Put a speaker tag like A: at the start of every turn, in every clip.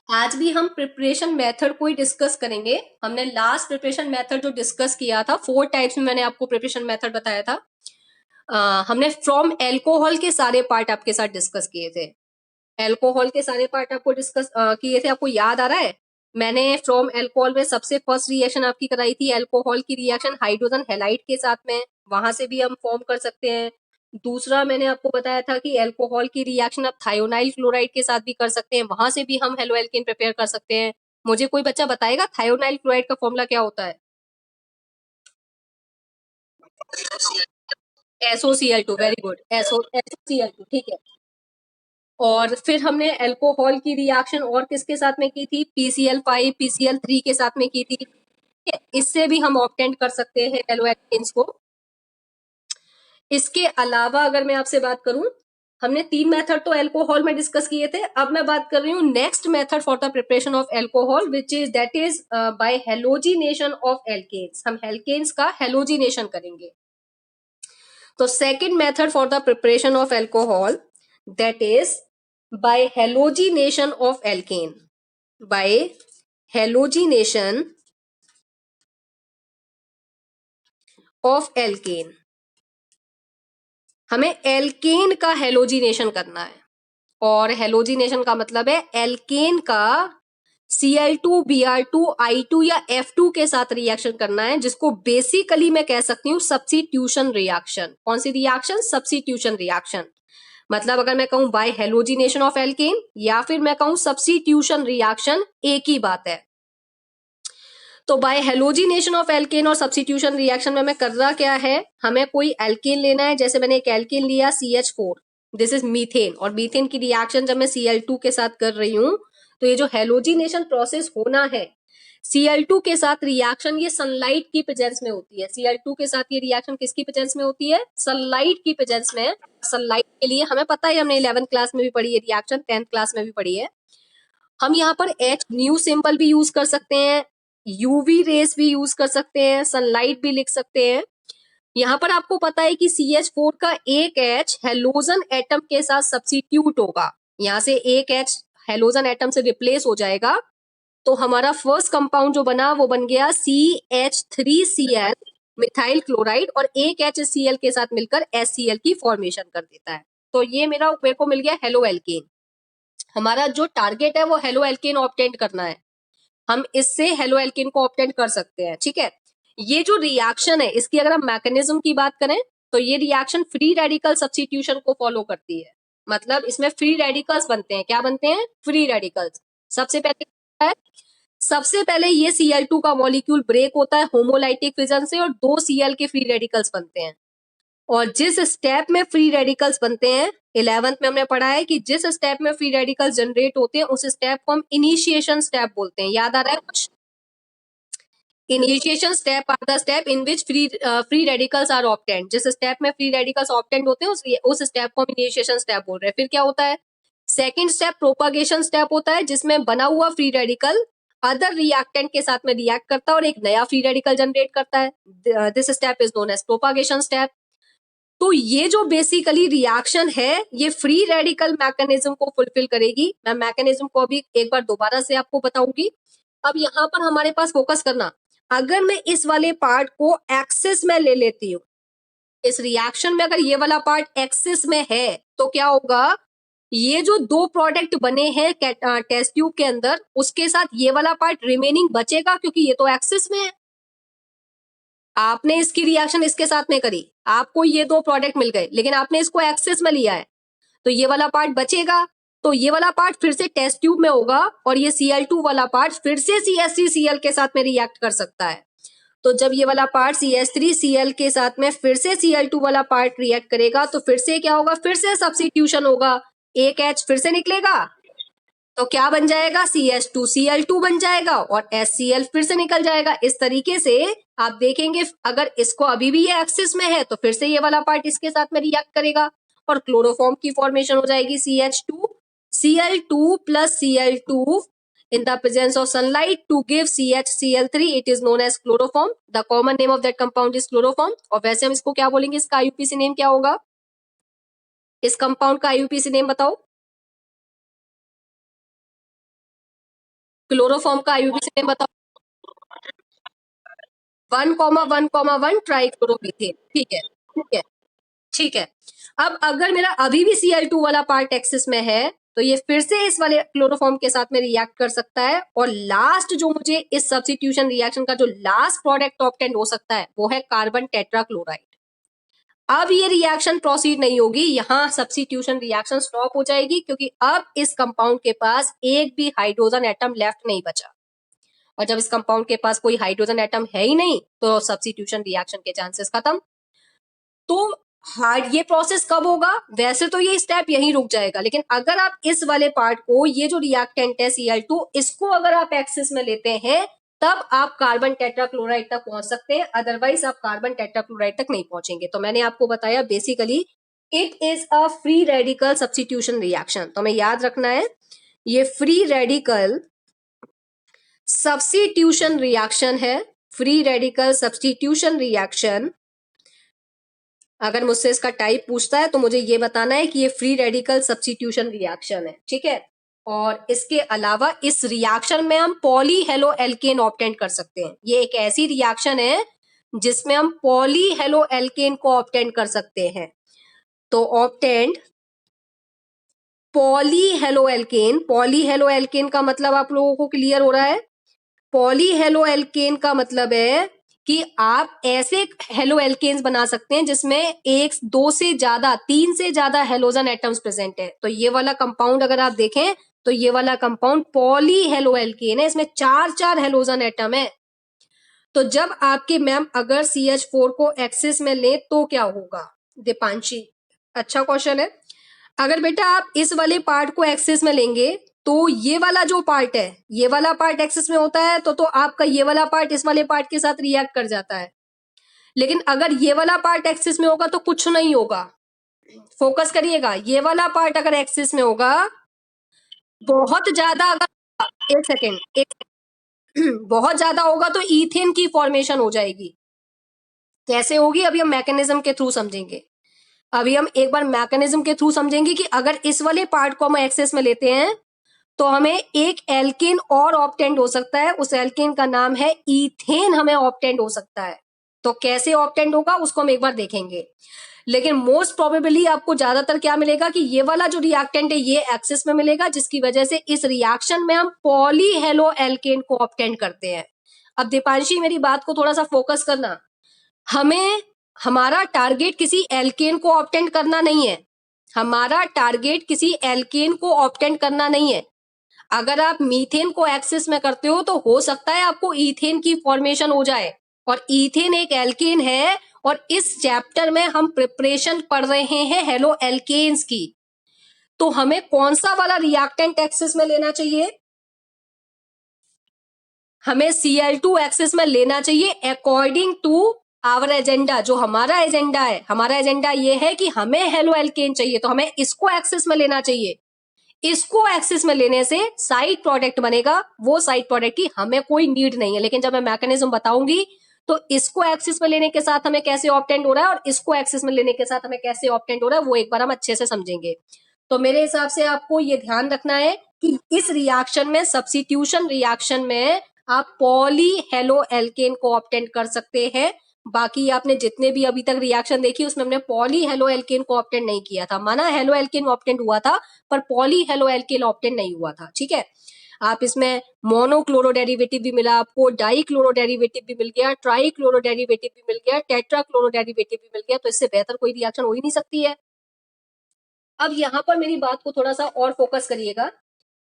A: आज भी हम प्रिपरेशन मेथड को ही डिस्कस करेंगे। हमने लास्ट प्रिपरेशन मेथड जो डिस्कस किया था, 4 टाइप्स में मैंने आपको प्रिपरेशन मेथड बताया था। हमने फ्रॉम एल्कोहल के सारे पार्ट आपके साथ डिस्कस किए थे। एल्कोहल के सारे पार्ट आपको डिस्कस किए थे, आपको याद आ रहा है? मैंने फ्रॉम एल्कोहल में सबसे फर्स्ट रिएक्शन आपकी कराई थी एल्कोहल की रिएक्शन हाइड्रोजन हैलाइड के साथ में, वहां से भी हम फॉर्म कर सकते हैं। दूसरा मैंने आपको बताया था कि एल्कोहल की रिएक्शन आप थायोनाइल क्लोराइड के साथ भी कर सकते हैं, वहां से भी हम हेलो एल्केन प्रिपेयर कर सकते हैं। मुझे कोई बच्चा बताएगा थायोनाइल क्लोराइड का फॉर्मूला क्या होता है? SOCl2, वेरी गुड, SOCl2, ठीक है। और फिर हमने एल्कोहल की रिएक्शन और किसके साथ में की थी? PCl5 PCl3 के साथ में की थी। इससे भी हम ऑब्टेन कर सकते हैं हेलो एल्केन्स को। इसके अलावा अगर मैं आपसे बात करूं, हमने 3 मेथड तो एल्कोहल में डिस्कस किए थे। अब मैं बात कर रही हूँ next method for the preparation of alcohol, which is that is by halogenation of alkanes. हम एल्केन्स का हेलोजिनेशन करेंगे। तो second method for the preparation of alcohol, that is by halogenation of alkane. By halogenation of alkane, हमें alkane का halogenation करना है। और halogenation का मतलब है एल्केन का Cl2 Br2 I2 या F2 के साथ रिएक्शन करना है, जिसको बेसिकली मैं कह सकती हूँ सब्स्टिट्यूशन रिएक्शन। कौन सी रिएक्शन? Substitution reaction. मतलब अगर मैं कहूं बाय हेलोजिनेशन ऑफ एल्केन या फिर मैं कहूं सब्स्टिट्यूशन रिएक्शन, एक ही बात है। तो बाय हेलोजिनेशन ऑफ एल्केन और सब्स्टिट्यूशन रिएक्शन में मैं कर रहा क्या है, हमें कोई एल्केन लेना है। जैसे मैंने एक एल्केन लिया CH4, दिस इज मीथेन, और मीथेन की रिएक्शन जब मैं Cl2 के साथ कर रही हूं, तो ये जो हेलोजिनेशन प्रोसेस होना है Cl2 के साथ रिएक्शन, ये सनलाइट की प्रेजेंस में होती है। Cl2 के साथ ये रिएक्शन किसकी प्रेजेंस में होती है? सनलाइट की प्रेजेंस में। सनलाइट के लिए हमें पता है, हमने 11th क्लास में भी पढ़ी है रिएक्शन, 10th क्लास में भी पढ़ी है। हम यहाँ पर H न्यू सिंबल भी यूज कर सकते हैं, यूवी रेस भी यूज कर सकते हैं, सनलाइट भी लिख सकते हैं। यहाँ पर आपको पता है कि CH4 का एक H हेलोजन एटम के साथ सब्स्टिट्यूट होगा, यहाँ से एक H हेलोजन एटम से रिप्लेस हो जाएगा। तो हमारा फर्स्ट कंपाउंड जो बना वो बन गया CH3Cl मिथाइल क्लोराइड, और एक HCl के साथ मिलकर HCl की फॉर्मेशन कर देता है। तो ये मेरे को मिल गया हेलो एल्केन। हमारा जो टारगेट है वो हेलो एल्केन ऑब्टेन करना है। हम इससे हेलो एल्केन को ऑब्टेन कर सकते हैं, ठीक है। ये जो रिएक्शन है, इसकी अगर हम मैकेनिज्म की बात करें, तो ये रिएक्शन फ्री रेडिकल सब्स्टिट्यूशन को फॉलो करती है। मतलब इसमें फ्री रेडिकल्स बनते हैं। क्या बनते हैं? Free radicals. सबसे पहले क्या है? सबसे पहले ये Cl2 का मॉलिक्यूल ब्रेक होता है होमोलाइटिक फिजन से, और 2 Cl के फ्री रेडिकल्स बनते हैं। और जिस स्टेप में फ्री रेडिकल्स बनते हैं, 11th में हमने पढ़ा है कि जिस स्टेप में फ्री रेडिकल्स जनरेट होते हैं, उस स्टेप को हम इनिशिएशन स्टेप बोलते हैं। याद आ रहा है कुछ? Initiation step are the step in which free radicals are obtained. जिस स्टेप में फ्री रेडिकल्स ऑब्टेन्ड होते हैं, उस स्टेप को हम इनिशिएशन स्टेप बोल रहे हैं। फिर क्या होता है? सेकेंड स्टेप प्रोपागेशन स्टेप होता है, जिसमें बना हुआ फ्री रेडिकल अदर रिएक्टेंट के साथ में रिएक्ट करता है और एक नया फ्री रेडिकल जनरेट करता है। This step is known as propagation step. तो ये जो बेसिकली रिएक्शन है, ये फ्री रेडिकल मैकेनिज्म को फुलफिल करेगी। मैं मैकेनिज्म को अभी एक बार दोबारा से आपको बताऊंगी। अब यहाँ पर हमारे पास फोकस करना, अगर मैं इस वाले पार्ट को एक्सिस में ले लेती हूँ, इस रिएक्शन में अगर ये वाला पार्ट एक्सिस में है, तो क्या होगा? ये जो दो प्रोडक्ट बने हैं टेस्ट ट्यूब के अंदर, उसके साथ ये वाला पार्ट रिमेनिंग बचेगा, क्योंकि ये तो एक्सिस में है। आपने इसकी रिएक्शन इसके साथ में करी, आपको ये दो प्रोडक्ट मिल गए, लेकिन आपने इसको एक्सेस में लिया है, तो ये वाला पार्ट बचेगा। तो ये वाला पार्ट फिर से टेस्ट ट्यूब में होगा, और ये Cl2 वाला पार्ट फिर से CH3Cl के साथ में रिएक्ट कर सकता है। तो जब ये वाला पार्ट CH3Cl के साथ में फिर से Cl2 वाला पार्ट रिएक्ट करेगा, तो फिर से क्या होगा? फिर से सब्स्टिट्यूशन होगा, एक H फिर से निकलेगा, तो क्या बन जाएगा? CH2Cl2 बन जाएगा, और HCl फिर से निकल जाएगा। इस तरीके से आप देखेंगे, अगर इसको अभी भी ये एक्सिस में है, तो फिर से ये वाला पार्ट इसके साथ में रिएक्ट करेगा, और क्लोरोफॉर्म की फॉर्मेशन हो जाएगी CH2Cl2 plus Cl2 in the presence of sunlight to give CHCl3. It is known as chloroform. The common name of that compound is chloroform. और वैसे हम इसको क्या बोलेंगे? इसका IUPAC नेम क्या होगा? इस कंपाउंड का IUPAC नेम बताओ। क्लोरोफॉर्म का आईयूपीएसी नेम बताओ। 1,1,1 ट्राइक्लोरोमीथेन। ठीक है, ठीक है, ठीक है। अब अगर मेरा अभी भी Cl2 वाला पार्ट एक्सिस में है तो ये फिर से इस वाले क्लोरोफॉर्म के साथ में रिएक्ट कर सकता है, और लास्ट जो मुझे इस सब्स्टिट्यूशन रिएक्शन का जो लास्ट प्रोडक्ट ऑब्टेन हो सकता है वो है कार्बन टेट्राक्लोराइड। अब ये रिएक्शन प्रोसीड नहीं होगी, यहां सब्स्टिट्यूशन रिएक्शन स्टॉप हो जाएगी, क्योंकि अब इस कंपाउंड के पास एक भी हाइड्रोजन एटम लेफ्ट नहीं बचा, और जब इस कंपाउंड के पास कोई हाइड्रोजन एटम है ही नहीं तो सब्स्टिट्यूशन रिएक्शन के चांसेस खत्म। तो हार्ड ये प्रोसेस कब होगा? वैसे तो ये स्टेप यहीं रुक जाएगा, लेकिन अगर आप इस वाले पार्ट को, ये जो रिएक्टेंट है Cl2, इसको अगर आप एक्सिस में लेते हैं तब आप कार्बन टेट्राक्लोराइड तक पहुंच सकते हैं, अदरवाइज आप कार्बन टेट्राक्लोराइड तक नहीं पहुंचेंगे। तो मैंने आपको बताया basically it is a free radical substitution reaction. तो हमें याद रखना है ये फ्री रेडिकल सब्स्टिट्यूशन रिएक्शन है। फ्री रेडिकल सब्स्टिट्यूशन रिएक्शन, अगर मुझसे इसका टाइप पूछता है तो मुझे ये बताना है कि ये फ्री रेडिकल सब्स्टिट्यूशन रिएक्शन है, ठीक है। और इसके अलावा इस रिएक्शन में हम पॉली हेलो एल्केन ऑब्टेन कर सकते हैं। ये एक ऐसी रिएक्शन है जिसमें हम पॉली हेलो एल्केन को ऑब्टेन कर सकते हैं। तो obtained poly halo alkane. Poly halo alkane का मतलब आप लोगों को क्लियर हो रहा है? पॉली हेलो एल्केन का मतलब है कि आप ऐसे हेलो एल्केन्स बना सकते हैं जिसमें एक, दो से ज्यादा, तीन से ज्यादा हेलोजन एटम्स प्रेजेंट है। तो ये वाला कंपाउंड अगर आप देखें तो ये वाला कंपाउंड पॉली हेलो एल्केन है, इसमें चार चार हेलोजन एटम है। तो जब आपके मैम अगर CH4 को एक्सिस में ले तो क्या होगा? दीपांशी, अच्छा क्वेश्चन है। अगर बेटा आप इस वाले पार्ट को एक्सिस में लेंगे तो ये वाला जो पार्ट है, ये वाला पार्ट एक्सिस में होता है तो आपका ये वाला पार्ट इस वाले पार्ट के साथ रिएक्ट कर जाता है। लेकिन अगर ये वाला पार्ट एक्सिस में होगा तो कुछ नहीं होगा। फोकस करिएगा, ये वाला पार्ट अगर एक्सिस में होगा, बहुत ज्यादा अगर, एक सेकेंड, बहुत ज्यादा होगा तो ईथेन की फॉर्मेशन हो जाएगी। कैसे होगी अभी हम मैकेनिज्म के थ्रू समझेंगे। अभी हम एक बार मैकेनिज्म के थ्रू समझेंगे कि अगर इस वाले पार्ट को हम एक्सेस में लेते हैं तो हमें एक एल्केन और ऑब्टेंड हो सकता है, उस एल्केन का नाम है ईथेन, हमें ऑब्टेंड हो सकता है। तो कैसे ऑब्टेंड होगा उसको हम एक बार देखेंगे। लेकिन मोस्ट प्रोबेबली आपको ज्यादातर क्या मिलेगा कि ये वाला जो रिएक्टेंट है ये एक्सिस में मिलेगा, जिसकी वजह से इस रिएक्शन में हम पॉली हेलो एल्केन को ऑब्टेंड करते हैं। अब दीपांशी मेरी बात को थोड़ा सा फोकस करना, हमें हमारा टारगेट किसी एल्केन को ऑब्टेंड करना नहीं है। हमारा टारगेट किसी एल्केन को ऑब्टेंड करना नहीं है। अगर आप मीथेन को एक्सिस में करते हो तो हो सकता है आपको ईथेन की फॉर्मेशन हो जाए, और ईथेन एक एल्केन है, और इस चैप्टर में हम प्रिपरेशन पढ़ रहे हैं हेलो एल्केन्स की। तो हमें कौन सा वाला रिएक्टेंट एक्सिस में लेना चाहिए? हमें Cl2 एक्सिस में लेना चाहिए अकॉर्डिंग टू आवर एजेंडा। जो हमारा एजेंडा है, हमारा एजेंडा ये है कि हमें हेलो एल्केन चाहिए, तो हमें इसको एक्सिस में लेना चाहिए। इसको एक्सिस में लेने से साइड प्रोडक्ट बनेगा, वो साइड प्रोडक्ट की हमें कोई नीड नहीं है। लेकिन जब मैं मैकेनिज्म बताऊंगी तो इसको एक्सिस में लेने के साथ हमें कैसे ऑब्टेंड हो रहा है और इसको एक्सिस में लेने के साथ हमें कैसे ऑब्टेंड हो रहा है वो एक बार हम अच्छे से समझेंगे। तो मेरे हिसाब से आपको ये ध्यान रखना है कि इस रिएक्शन में, सब्स्टिट्यूशन रिएक्शन में, आप पॉली हेलो एल्केन को ऑब्टेंड कर सकते हैं। बाकी आपने जितने भी अभी तक रिएक्शन देखी उसमें हमने पॉली हेलो एल्केन को ऑब्टेंड नहीं किया था। माना हेलो एल्केन ऑब्टेंड हुआ था पर पॉली हेलो एल्केन ऑब्टेंड नहीं हुआ था, ठीक है। आप इसमें मोनोक्लोरो डेरिवेटिव भी मिला आपको, डाई क्लोरो डेरिवेटिव भी मिल गया, ट्राई क्लोरो डेरिवेटिव भी मिल गया, टेट्रा क्लोरो डेरिवेटिव भी मिल गया। तो इससे बेहतर कोई रिएक्शन हो ही नहीं सकती है। अब यहाँ पर मेरी बात को थोड़ा सा और फोकस करिएगा।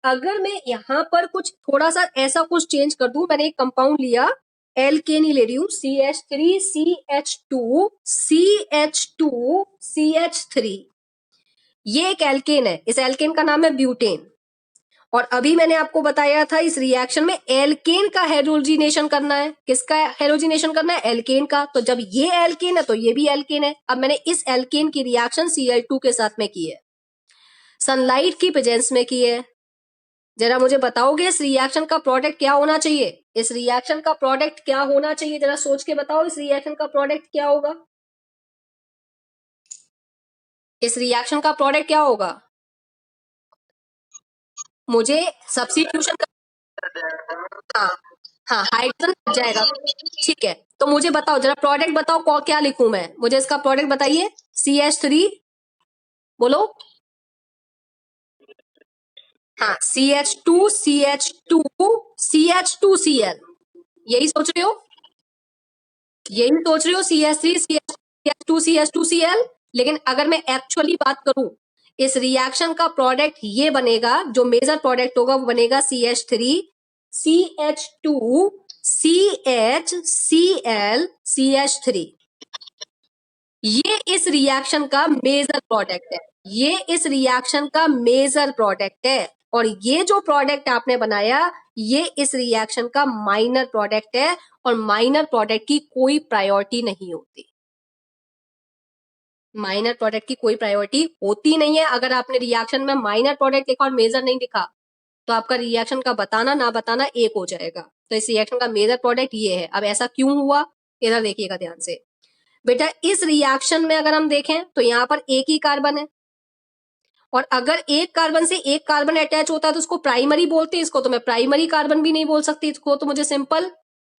A: अगर मैं यहाँ पर कुछ थोड़ा सा ऐसा कुछ चेंज कर दूं, मैंने एक कंपाउंड लिया, एल्केन ही ले रही हूं, CH3CH2 CH2CH3, ये एक एल्केन है। इस एल्केन का नाम है ब्यूटेन। और अभी मैंने आपको बताया था इस रिएक्शन में एल्केन का हेलोजिनेशन करना है। किसका हेलोजिनेशन करना है? एल्केन का। तो जब ये एल्केन है तो ये भी एल्केन है। अब मैंने इस एल्केन की रिएक्शन Cl2 के साथ में की है, सनलाइट की प्रेजेंस में की है। जरा मुझे बताओगे इस रिएक्शन का प्रोडक्ट क्या होना चाहिए? इस रिएक्शन का प्रोडक्ट क्या होना चाहिए? जरा सोच के बताओ, इस रिएक्शन का प्रोडक्ट क्या होगा? इस रिएक्शन का प्रोडक्ट क्या होगा? मुझे सब्स्टिट्यूशन हाँ हाँ, हाइड्रोजन हट जाएगा। ठीक है, तो मुझे बताओ जरा, प्रोडक्ट बताओ क्या लिखूं मैं, मुझे इसका प्रोडक्ट बताइए। CH3, बोलो। हाँ, CH2CH2CH2Cl, यही सोच रहे हो? यही सोच रहे हो, CH3CH2CH2Cl। लेकिन अगर मैं एक्चुअली बात करूं, इस रिएक्शन का प्रोडक्ट ये बनेगा, जो मेजर प्रोडक्ट होगा वो बनेगा CH3CH2CHCl CH3। ये इस रिएक्शन का मेजर प्रोडक्ट है, ये इस रिएक्शन का मेजर प्रोडक्ट है। और ये जो प्रोडक्ट आपने बनाया, ये इस रिएक्शन का माइनर प्रोडक्ट है। और माइनर प्रोडक्ट की कोई प्रायोरिटी नहीं होती, माइनर प्रोडक्ट की कोई प्रायोरिटी होती नहीं है। अगर आपने रिएक्शन में माइनर प्रोडक्ट लिखा और मेजर नहीं लिखा, तो आपका रिएक्शन का बताना ना बताना एक हो जाएगा। तो इस रिएक्शन का मेजर प्रोडक्ट ये है। अब ऐसा क्यों हुआ, इधर देखिएगा ध्यान से बेटा। इस रिएक्शन में अगर हम देखें तो यहाँ पर एक ही कार्बन है, और अगर एक कार्बन से एक कार्बन अटैच होता है तो उसको प्राइमरी बोलते हैं। इसको तो मैं प्राइमरी कार्बन भी नहीं बोल सकती, इसको तो मुझे सिंपल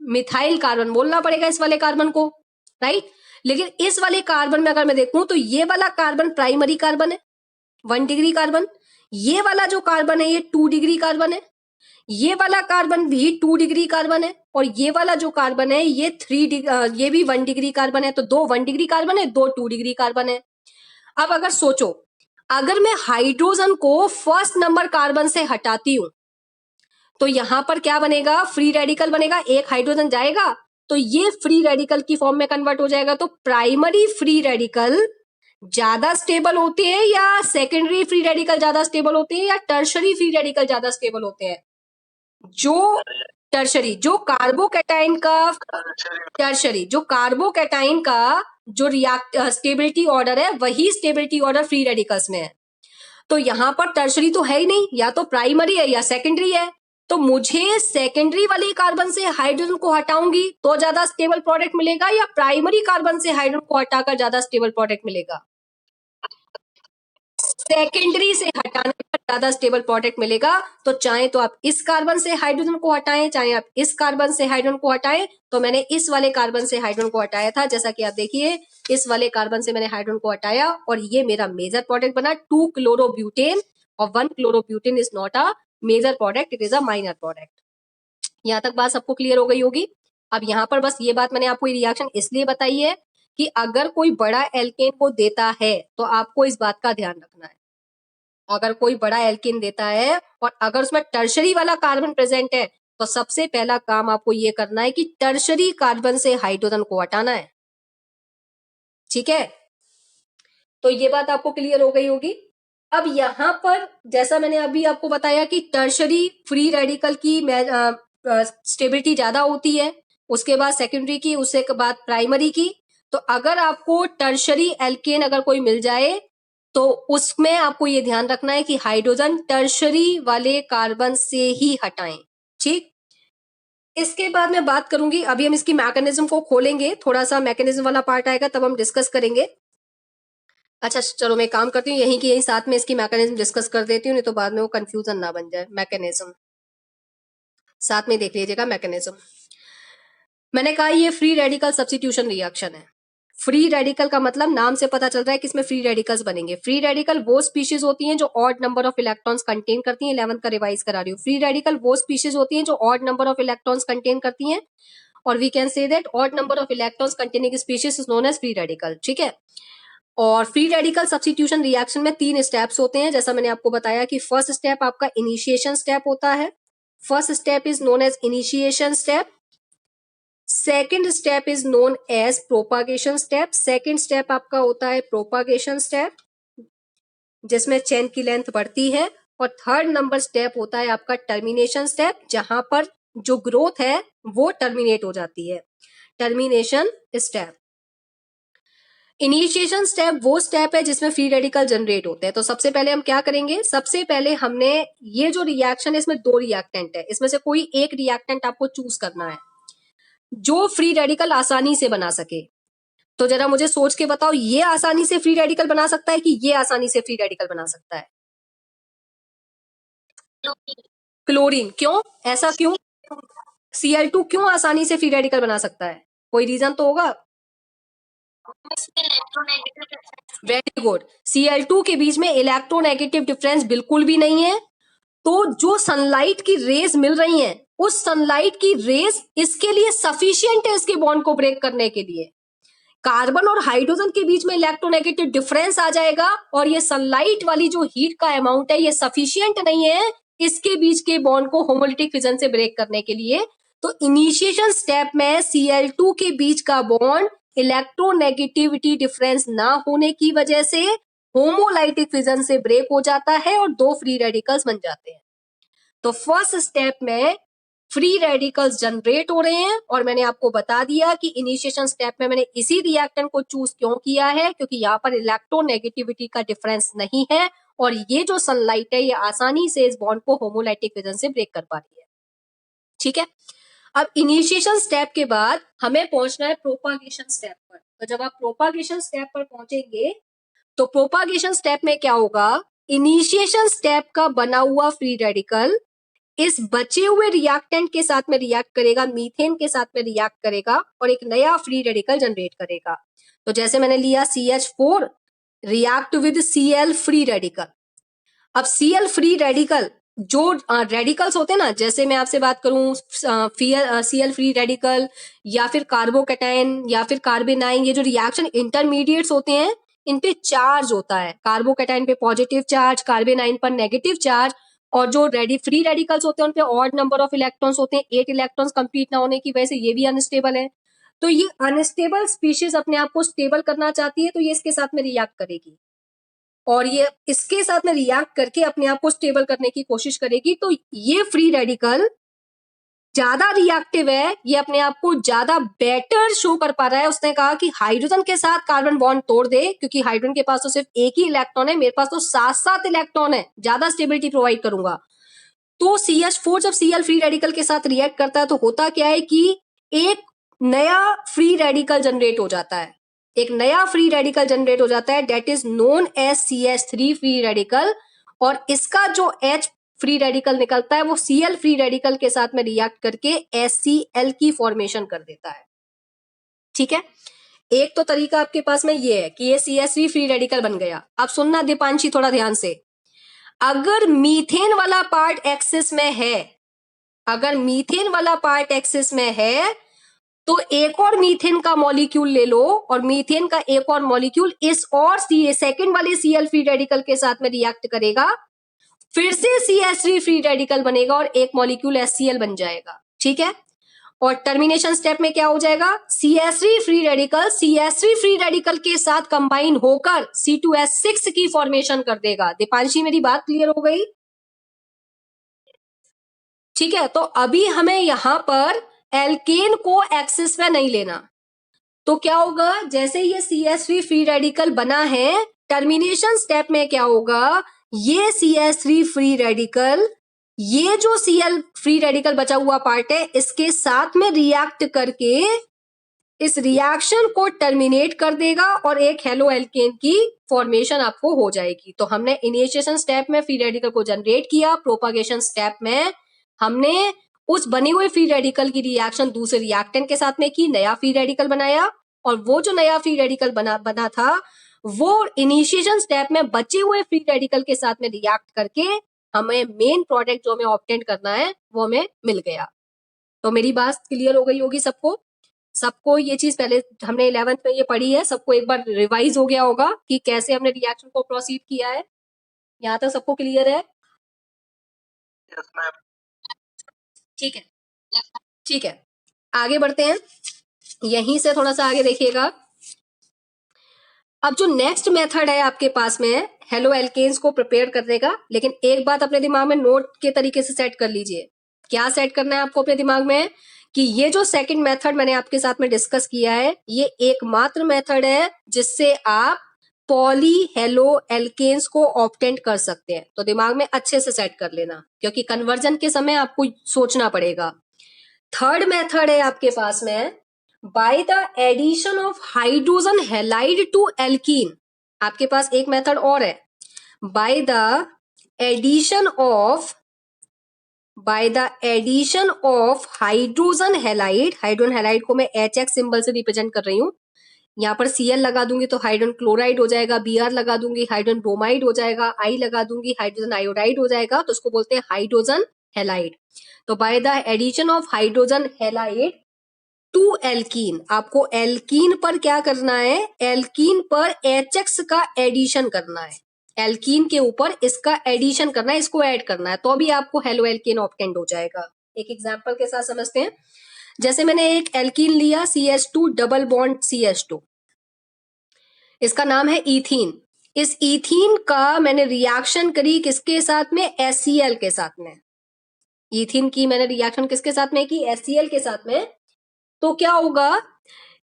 A: मिथाइल कार्बन बोलना पड़ेगा, इस वाले कार्बन को, राइट। लेकिन इस वाले कार्बन में अगर मैं देखूं तो ये वाला कार्बन प्राइमरी कार्बन है, 1 डिग्री कार्बन। ये वाला जो कार्बन है ये 2 डिग्री कार्बन है। ये वाला कार्बन भी 2 डिग्री कार्बन है। और ये वाला जो कार्बन है ये ये भी 1 डिग्री कार्बन है। तो दो 1 डिग्री कार्बन है, दो 2 डिग्री कार्बन है। अब अगर सोचो, अगर मैं हाइड्रोजन को फर्स्ट नंबर कार्बन से हटाती हूं, तो यहां पर क्या बनेगा, फ्री रेडिकल बनेगा। एक हाइड्रोजन जाएगा तो ये फ्री रेडिकल की फॉर्म में कन्वर्ट हो जाएगा। तो प्राइमरी फ्री रेडिकल ज्यादा स्टेबल होते हैं, या सेकेंडरी फ्री रेडिकल ज्यादा स्टेबल होते हैं, या टर्शरी फ्री रेडिकल ज्यादा स्टेबल होते हैं? जो टर्शरी, जो कार्बोकैटाइन का टर्शरी, जो कार्बोकैटाइन का जो रिएक्ट स्टेबिलिटी ऑर्डर है, वही स्टेबिलिटी ऑर्डर फ्री रेडिकल्स में है। तो यहां पर टर्शरी तो है ही नहीं, या तो प्राइमरी है या सेकेंडरी है। तो मुझे सेकेंडरी वाले कार्बन से हाइड्रोजन को हटाऊंगी तो ज्यादा स्टेबल प्रोडक्ट मिलेगा, या प्राइमरी कार्बन से हाइड्रोजन को हटाकर ज्यादा स्टेबल प्रोडक्ट मिलेगा? सेकेंडरी से हटाने पर ज्यादा स्टेबल प्रोडक्ट मिलेगा। तो चाहे तो आप इस कार्बन से हाइड्रोजन को हटाएं, चाहे आप इस कार्बन से हाइड्रोजन को हटाएं। तो मैंने इस वाले कार्बन से हाइड्रोजन को हटाया था, जैसा कि आप देखिए, इस वाले कार्बन से मैंने हाइड्रोजन को हटाया और ये मेरा मेजर प्रोडक्ट बना 2 क्लोरोब्यूटेन। और 1 chlorobutane is not a major product, it is a minor product. यहां तक बात सबको क्लियर हो गई होगी। अब यहां पर बस ये बात मैंने आपको ये रिएक्शन इसलिए बताई है कि अगर कोई बड़ा एल्केन को देता है तो आपको इस बात का ध्यान रखना है। अगर कोई बड़ा एल्केन देता है और अगर उसमें टर्शरी वाला कार्बन प्रेजेंट है, तो सबसे पहला काम आपको ये करना है कि टर्शरी कार्बन से हाइड्रोजन को हटाना है। ठीक है, तो ये बात आपको क्लियर हो गई होगी। अब यहां पर जैसा मैंने अभी आपको बताया कि टर्शरी फ्री रेडिकल की स्टेबिलिटी ज्यादा होती है, उसके बाद सेकेंडरी की, उसके बाद प्राइमरी की। तो अगर आपको टर्शरी एल्केन अगर कोई मिल जाए, तो उसमें आपको ये ध्यान रखना है कि हाइड्रोजन टर्शरी वाले कार्बन से ही हटाएं। ठीक, इसके बाद मैं बात करूंगी, अभी हम इसकी मैकेनिज्म को खोलेंगे, थोड़ा सा मैकेनिज्म वाला पार्ट आएगा तब हम डिस्कस करेंगे। अच्छा चलो, मैं काम करती हूँ, यहीं की यहीं साथ में इसकी मैकेनिज्म डिस्कस कर देती हूँ, नहीं तो बाद में वो कंफ्यूजन ना बन जाए। मैकेनिज्म साथ में देख लीजिएगा। मैकेनिज्म मैंने कहा ये फ्री रेडिकल सब्स्टिट्यूशन रिएक्शन है। फ्री रेडिकल का मतलब नाम से पता चल रहा है कि इसमें फ्री रेडिकल्स बनेंगे। फ्री रेडिकल वो स्पीशीज होती हैं जो odd number of electrons contain करती हैं। 11th का रिवाइज करा रही हूँ। फ्री रेडिकल वो स्पीशीज होती हैं जो odd number of electrons contain करती हैं, और we can say that odd number of electrons containing species is known as free radical. ठीक है, और फ्री रेडिकल सब्स्टिट्यूशन रिएक्शन में 3 स्टेप्स होते हैं, जैसा मैंने आपको बताया कि फर्स्ट स्टेप आपका इनिशिएशन स्टेप होता है। First step is known as initiation step. Second step is known as propagation step. Second step आपका होता है प्रोपागेशन स्टेप, जिसमें चेन की लेंथ बढ़ती है। और थर्ड नंबर स्टेप होता है आपका टर्मिनेशन स्टेप, जहां पर जो ग्रोथ है वो टर्मिनेट हो जाती है। Termination step. इनिशिएशन स्टेप वो स्टेप है जिसमें फ्री रेडिकल जनरेट होते हैं। तो सबसे पहले हम क्या करेंगे, सबसे पहले हमने ये जो रिएक्शन है इसमें 2 रिएक्टेंट है, इसमें से कोई एक रिएक्टेंट आपको चूज करना है जो फ्री रेडिकल आसानी से बना सके। तो जरा मुझे सोच के बताओ, ये आसानी से फ्री रेडिकल बना सकता है कि ये आसानी से फ्री रेडिकल बना सकता है? क्लोरीन। क्यों, ऐसा क्यों? Cl2 क्यों आसानी से फ्री रेडिकल बना सकता है? कोई रीजन तो होगा। Very good. Cl2 के बीच में इलेक्ट्रोनेगेटिव डिफरेंस बिल्कुल भी नहीं है। तो जो सनलाइट की रेज मिल रही हैं, उस सनलाइट की रेज इसके लिए सफिशिएंट है इसके बॉन्ड को ब्रेक करने के लिए। कार्बन और हाइड्रोजन के बीच में इलेक्ट्रोनेगेटिव डिफरेंस आ जाएगा और ये सनलाइट वाली जो हीट का अमाउंट है ये सफिशिएंट नहीं है इसके बीच के बॉन्ड को होमोलिटिक फिजन से ब्रेक करने के लिए। तो इनिशिएशन स्टेप में Cl2 के बीच का बॉन्ड इलेक्ट्रोनेगेटिविटी डिफरेंस ना होने की वजह से होमोलाइटिक फिजन से ब्रेक हो जाता है और दो फ्री रेडिकल्स बन जाते हैं। तो फर्स्ट स्टेप में फ्री रेडिकल्स जनरेट हो रहे हैं और मैंने आपको बता दिया कि इनिशिएशन स्टेप में मैंने इसी रिएक्टेंट को चूज क्यों किया है, क्योंकि यहाँ पर इलेक्ट्रोनेगेटिविटी का डिफरेंस नहीं है और ये जो सनलाइट है ये आसानी से इस बॉन्ड को होमोलाइटिक फिजन से ब्रेक कर पा रही है। ठीक है, अब इनिशिएशन स्टेप के बाद हमें पहुंचना है प्रोपागेशन स्टेप पर। तो जब आप प्रोपागेशन स्टेप पर पहुंचेंगे तो प्रोपागेशन स्टेप में क्या होगा, इनिशिएशन स्टेप का बना हुआ फ्री रेडिकल इस बचे हुए रिएक्टेंट के साथ में रिएक्ट करेगा, मीथेन के साथ में रिएक्ट करेगा और एक नया फ्री रेडिकल जनरेट करेगा। तो जैसे मैंने लिया CH4 react with Cl free radical. अब Cl फ्री रेडिकल जो रेडिकल्स होते हैं ना, जैसे मैं आपसे बात करूं Cl फ्री रेडिकल या फिर कार्बोकैटायन या फिर कार्बेनाइन, ये जो रिएक्शन इंटरमीडिएट्स होते हैं इन पे चार्ज होता है। कार्बोकैटायन पे पॉजिटिव चार्ज, कार्बेनाइन पर नेगेटिव चार्ज, और जो फ्री रेडिकल्स होते हैं उन पे ऑड नंबर ऑफ इलेक्ट्रॉन्स होते हैं। 8 इलेक्ट्रॉन्स कंप्लीट ना होने की वजह से ये भी अनस्टेबल है। तो ये अनस्टेबल स्पीशीज अपने आप को स्टेबल करना चाहती है तो ये इसके साथ में रिएक्ट करेगी और ये इसके साथ में रिएक्ट करके अपने आप को स्टेबल करने की कोशिश करेगी। तो ये फ्री रेडिकल ज्यादा रिएक्टिव है, ये अपने आप को ज्यादा बेटर शो कर पा रहा है। उसने कहा कि हाइड्रोजन के साथ कार्बन बॉन्ड तोड़ दे, क्योंकि हाइड्रोजन के पास तो सिर्फ एक ही इलेक्ट्रॉन है, मेरे पास तो 7-7 इलेक्ट्रॉन है, ज्यादा स्टेबिलिटी प्रोवाइड करूंगा। तो CH4 जब Cl फ्री रेडिकल के साथ रिएक्ट करता है तो होता क्या है कि एक नया फ्री रेडिकल जनरेट हो जाता है, एक नया फ्री रेडिकल जनरेट हो जाता है, that is known as CH3 free radical. और इसका जो H फ्री रेडिकल निकलता है वो Cl फ्री रेडिकल के साथ में रिएक्ट करके HCl की फॉर्मेशन कर देता है। ठीक है, एक तो तरीका आपके पास में ये है कि ये CH3 फ्री रेडिकल बन गया। अब सुनना दीपांशी थोड़ा ध्यान से, अगर मीथेन वाला पार्ट एक्सिस में है, अगर मीथेन वाला पार्ट एक्सिस में है तो एक और मीथेन का मॉलिक्यूल ले लो और मीथेन का एक और मॉलिक्यूल इस और सेकंड वाले Cl फ्री रेडिकल के साथ में रिएक्ट करेगा, फिर से CH3 फ्री रेडिकल बनेगा और एक मॉलिक्यूल HCl बन जाएगा। ठीक है, और टर्मिनेशन स्टेप में क्या हो जाएगा, CH3 फ्री रेडिकल के साथ कंबाइन होकर C2H6 की फॉर्मेशन कर देगा। दीपांशी मेरी बात क्लियर हो गई? ठीक है, तो अभी हमें यहां पर एल्केन को एक्सिस में नहीं लेना। तो क्या होगा, जैसे ये CH3 फ्री रेडिकल बना है, टर्मिनेशन स्टेप में क्या होगा, ये CH3 फ्री रेडिकल, ये जो Cl फ्री रेडिकल बचा हुआ पार्ट है इसके साथ में रिएक्ट करके इस रिएक्शन को टर्मिनेट कर देगा और एक हेलो एल्केन की फॉर्मेशन आपको हो जाएगी। तो हमने इनिशिएशन स्टेप में फ्री रेडिकल को जनरेट किया, प्रोपागेशन स्टेप में हमने उस बने हुए फ्री रेडिकल की रिएक्शन दूसरे रिएक्टेंट के साथ में की, नया फ्री रेडिकल बनाया, और वो जो नया फ्री रेडिकल बना था वो इनिशिएशन स्टेप में बचे हुए फ्री रेडिकल के साथ में रिएक्ट करके हमें मेन प्रोडक्ट जो हमें ऑब्टेन करना है वो हमें मिल गया। तो मेरी बात क्लियर हो गई होगी सबको? सबको ये चीज पहले हमने 11th में ये पढ़ी है, सबको एक बार रिवाइज हो गया होगा कि कैसे हमने रिएक्शन को प्रोसीड किया है। यहाँ तक सबको क्लियर है? ठीक है, ठीक है, आगे बढ़ते हैं, यहीं से थोड़ा सा आगे देखिएगा। अब जो नेक्स्ट मेथड है आपके पास में हेलो एल्केन्स को प्रिपेयर करने का, लेकिन एक बात अपने दिमाग में नोट के तरीके से सेट कर लीजिए। क्या सेट करना है आपको अपने दिमाग में कि ये जो सेकंड मेथड मैंने आपके साथ में डिस्कस किया है ये एकमात्र मेथड है जिससे आप पॉली हेलो एल्केन्स को ऑब्टेंट कर सकते हैं। तो दिमाग में अच्छे से सेट कर लेना, क्योंकि कन्वर्जन के समय आपको सोचना पड़ेगा। थर्ड मेथड है आपके पास में by the addition of hydrogen halide to alkene. आपके पास एक मेथड और है, by the addition of by the addition of hydrogen halide, hydrogen halide को मैं HX सिंबल से रिप्रेजेंट कर रही हूं, यहाँ पर Cl लगा दूंगी तो हाइड्रोजन क्लोराइड हो जाएगा, Br लगा दूंगी हाइड्रोजन ब्रोमाइड हो जाएगा, I लगा दूंगी हाइड्रोजन आयोडाइड हो जाएगा, तो उसको बोलते हैं हाइड्रोजन हैलाइड। तो by the addition of hydrogen halide to alkene, आपको एल्कीन पर क्या करना है, एल्कीन पर HX का एडिशन करना है, एल्कीन के ऊपर इसका एडिशन करना है, इसको ऐड करना है, तो भी आपको हेलो एल्केन ऑब्टेंड हो जाएगा। एक एग्जांपल के साथ समझते हैं। जैसे मैंने एक एल्कीन लिया CH2 डबल बॉन्ड CH2, इसका नाम है इथीन। इस इथीन का मैंने रिएक्शन करी किसके साथ में, HCl के साथ में। इथीन की मैंने रिएक्शन किसके साथ में की, HCl के साथ में। तो क्या होगा,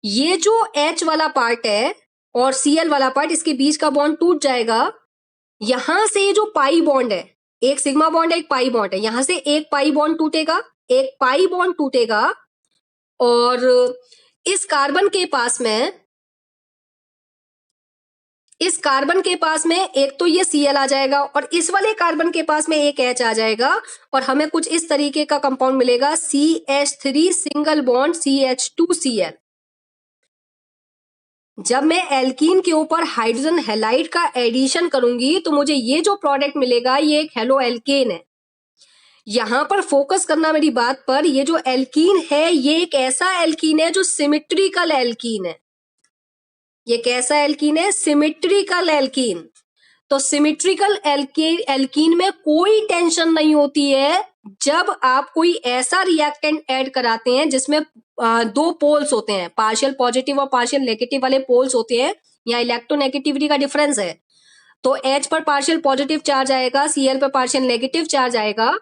A: ये जो H वाला पार्ट है और Cl वाला पार्ट, इसके बीच का बॉन्ड टूट जाएगा। यहां से जो पाई बॉन्ड है, एक सिग्मा बॉन्ड है एक पाई बॉन्ड है, यहां से एक पाई बॉन्ड टूटेगा, एक पाई बॉन्ड टूटेगा, और इस कार्बन के पास में, इस कार्बन के पास में एक तो ये Cl आ जाएगा और इस वाले कार्बन के पास में एक H आ जाएगा, और हमें कुछ इस तरीके का कंपाउंड मिलेगा CH3 सिंगल बॉन्ड CH2Cl। जब मैं एल्कीन के ऊपर हाइड्रोजन हैलाइड का एडिशन करूंगी तो मुझे ये जो प्रोडक्ट मिलेगा ये एक हेलो एल्केन है। यहां पर फोकस करना मेरी बात पर, ये जो एल्कीन है ये एक ऐसा एल्कीन है जो सिमेट्रिकल एल्कीन है। ये कैसा एल्कीन है, सिमेट्रिकल एल्कीन। तो सिमेट्रिकल एल्कीन में कोई टेंशन नहीं होती है जब आप कोई ऐसा रिएक्टेंट ऐड कराते हैं जिसमें दो पोल्स होते हैं, पार्शियल पॉजिटिव और पार्शियल नेगेटिव वाले पोल्स होते हैं, या इलेक्ट्रोनेगेटिविटी का डिफरेंस है। तो H पर पार्शियल पॉजिटिव चार्ज आएगा, Cl पर पार्शियल नेगेटिव चार्ज आएगा।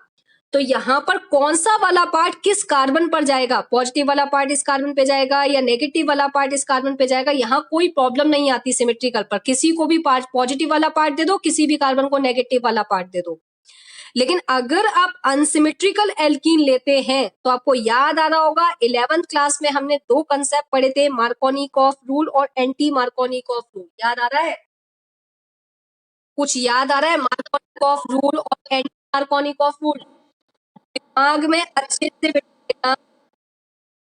A: तो यहां पर कौन सा वाला पार्ट किस कार्बन पर जाएगा, पॉजिटिव वाला पार्ट इस कार्बन पे जाएगा या नेगेटिव वाला पार्ट इस कार्बन पे जाएगा, यहां कोई प्रॉब्लम नहीं आती सिमेट्रिकल पर। किसी को भी पार्ट पॉजिटिव वाला पार्ट दे दो, किसी भी कार्बन को नेगेटिव वाला पार्ट दे दो। लेकिन अगर आप अनसिमेट्रिकल एल्कीन लेते हैं तो आपको याद आ रहा होगा 11th क्लास में हमने दो कंसेप्ट पढ़े थे, मार्कोनिकॉफ रूल और एंटी मार्कोनिकॉफ रूल। याद आ रहा है, कुछ याद आ रहा है, मार्कोनिकॉफ रूल और एंटी मार्कोनिकॉफ रूल दिमाग में अच्छे से बैठेगा।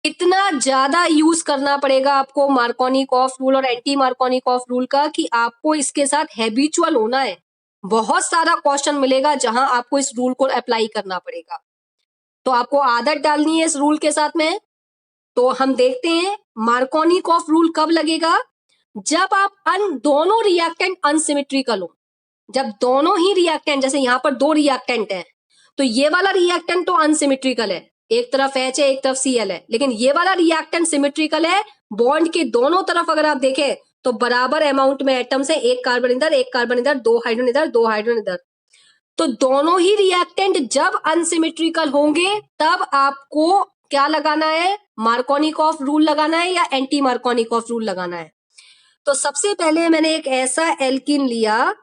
A: इतना ज्यादा यूज करना पड़ेगा आपको मार्कोनिकॉफ रूल और एंटी मार्कोनिकॉफ रूल का कि आपको इसके साथ हैबिचुअल होना है। बहुत सारा क्वेश्चन मिलेगा जहां आपको इस रूल को अप्लाई करना पड़ेगा, तो आपको आदत डालनी है इस रूल के साथ में। तो हम देखते हैं मार्कोनिकॉफ रूल कब लगेगा, जब आप दोनों रिएक्टेंट अनसिमेट्रिकल हो। जब दोनों ही रिएक्टेंट, जैसे यहां पर दो रिएक्टेंट हैं, तो ये वाला रिएक्टेंट तो अनसिमेट्रिकल है, एक तरफ H है एक तरफ Cl है, लेकिन ये वाला रिएक्टेंट सिमेट्रिकल है। बॉन्ड के दोनों तरफ अगर आप देखें तो बराबर अमाउंट में एटम्स है, एक कार्बन इधर एक कार्बन इधर, दो हाइड्रोजन इधर दो हाइड्रोजन इधर। तो दोनों ही रिएक्टेंट जब अनसिमेट्रिकल होंगे तब आपको क्या लगाना है, मार्कोनिकॉफ रूल लगाना है या एंटी मार्कोनिकॉफ रूल लगाना है। तो सबसे पहले मैंने एक ऐसा एल्कीन लिया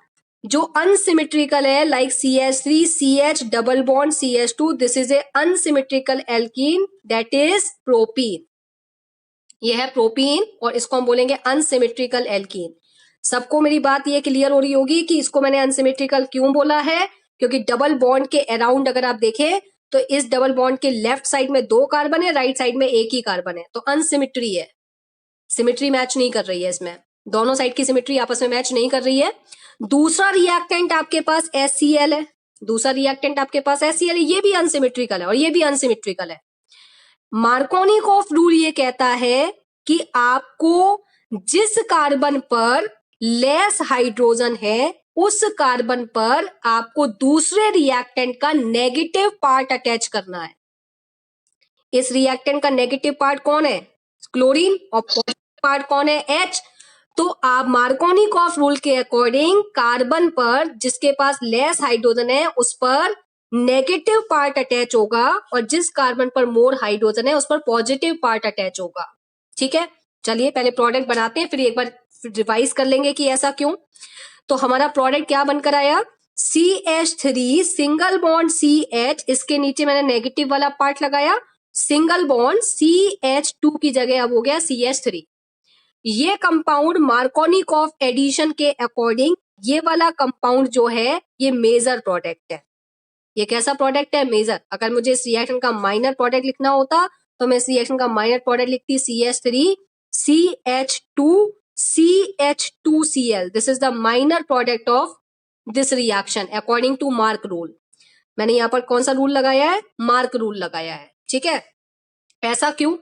A: जो अनसिमेट्रिकल है, like CH3 CH double bond CH2, this is a unsymmetrical alkene, that is propene. यह है प्रोपीन और इसको हम बोलेंगे अनसिमेट्रिकल एल्कीन। सबको मेरी बात ये क्लियर हो रही होगी कि इसको मैंने अनसिमेट्रिकल क्यों बोला है, क्योंकि डबल बॉन्ड के अराउंड अगर आप देखें तो इस डबल बॉन्ड के लेफ्ट साइड में दो कार्बन है, राइट साइड में एक ही कार्बन है, तो अनसिमेट्री है, सिमेट्री मैच नहीं कर रही है इसमें, दोनों साइड की सिमेट्री आपस में मैच नहीं कर रही है। दूसरा रिएक्टेंट आपके पास HCl है, दूसरा रिएक्टेंट आपके पास HCl है, ये भी अनसिमेट्रिकल है और ये भी अनसिमेट्रिकल है। मार्कोनिकॉफ रूल ये कहता है कि आपको जिस कार्बन पर लेस हाइड्रोजन है उस कार्बन पर आपको दूसरे रिएक्टेंट का नेगेटिव पार्ट अटैच करना है। इस रिएक्टेंट का नेगेटिव पार्ट कौन है, क्लोरीन, और पॉजिटिव पार्ट कौन है, H। तो आप मार्कोनिकॉफ रूल के अकॉर्डिंग कार्बन पर जिसके पास लेस हाइड्रोजन है उस पर नेगेटिव पार्ट अटैच होगा और जिस कार्बन पर मोर हाइड्रोजन है उस पर पॉजिटिव पार्ट अटैच होगा। ठीक है, चलिए पहले प्रोडक्ट बनाते हैं, फिर एक बार रिवाइज कर लेंगे कि ऐसा क्यों। तो हमारा प्रोडक्ट क्या बनकर आया, CH3 सिंगल बॉन्ड CH, इसके नीचे मैंने नेगेटिव वाला पार्ट लगाया, सिंगल बॉन्ड CH2 की जगह अब हो गया CH3। ये कंपाउंड मार्कोनिकॉफ एडिशन के अकॉर्डिंग ये वाला कंपाउंड जो है ये मेजर प्रोडक्ट है। ये कैसा प्रोडक्ट है? मेजर। अगर मुझे इस रिएक्शन का माइनर प्रोडक्ट लिखना होता तो मैं इस रिएक्शन का माइनर प्रोडक्ट लिखती CH3 CH2 CH2Cl। This is the minor product of this reaction according to Mark rule. मैंने यहाँ पर कौन सा रूल लगाया है? मार्क रूल लगाया है। ठीक है, ऐसा क्यों?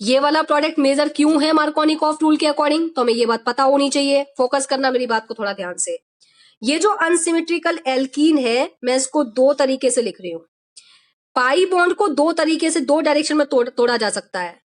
A: ये वाला प्रोडक्ट मेजर क्यों है मार्कोनिकॉफ रूल के अकॉर्डिंग? तो हमें ये बात पता होनी चाहिए। फोकस करना मेरी बात को थोड़ा ध्यान से। ये जो अनसिमेट्रिकल एल्कीन है, मैं इसको दो तरीके से लिख रही हूं। पाई बॉन्ड को दो तरीके से, दो डायरेक्शन में तोड़ा जा सकता है।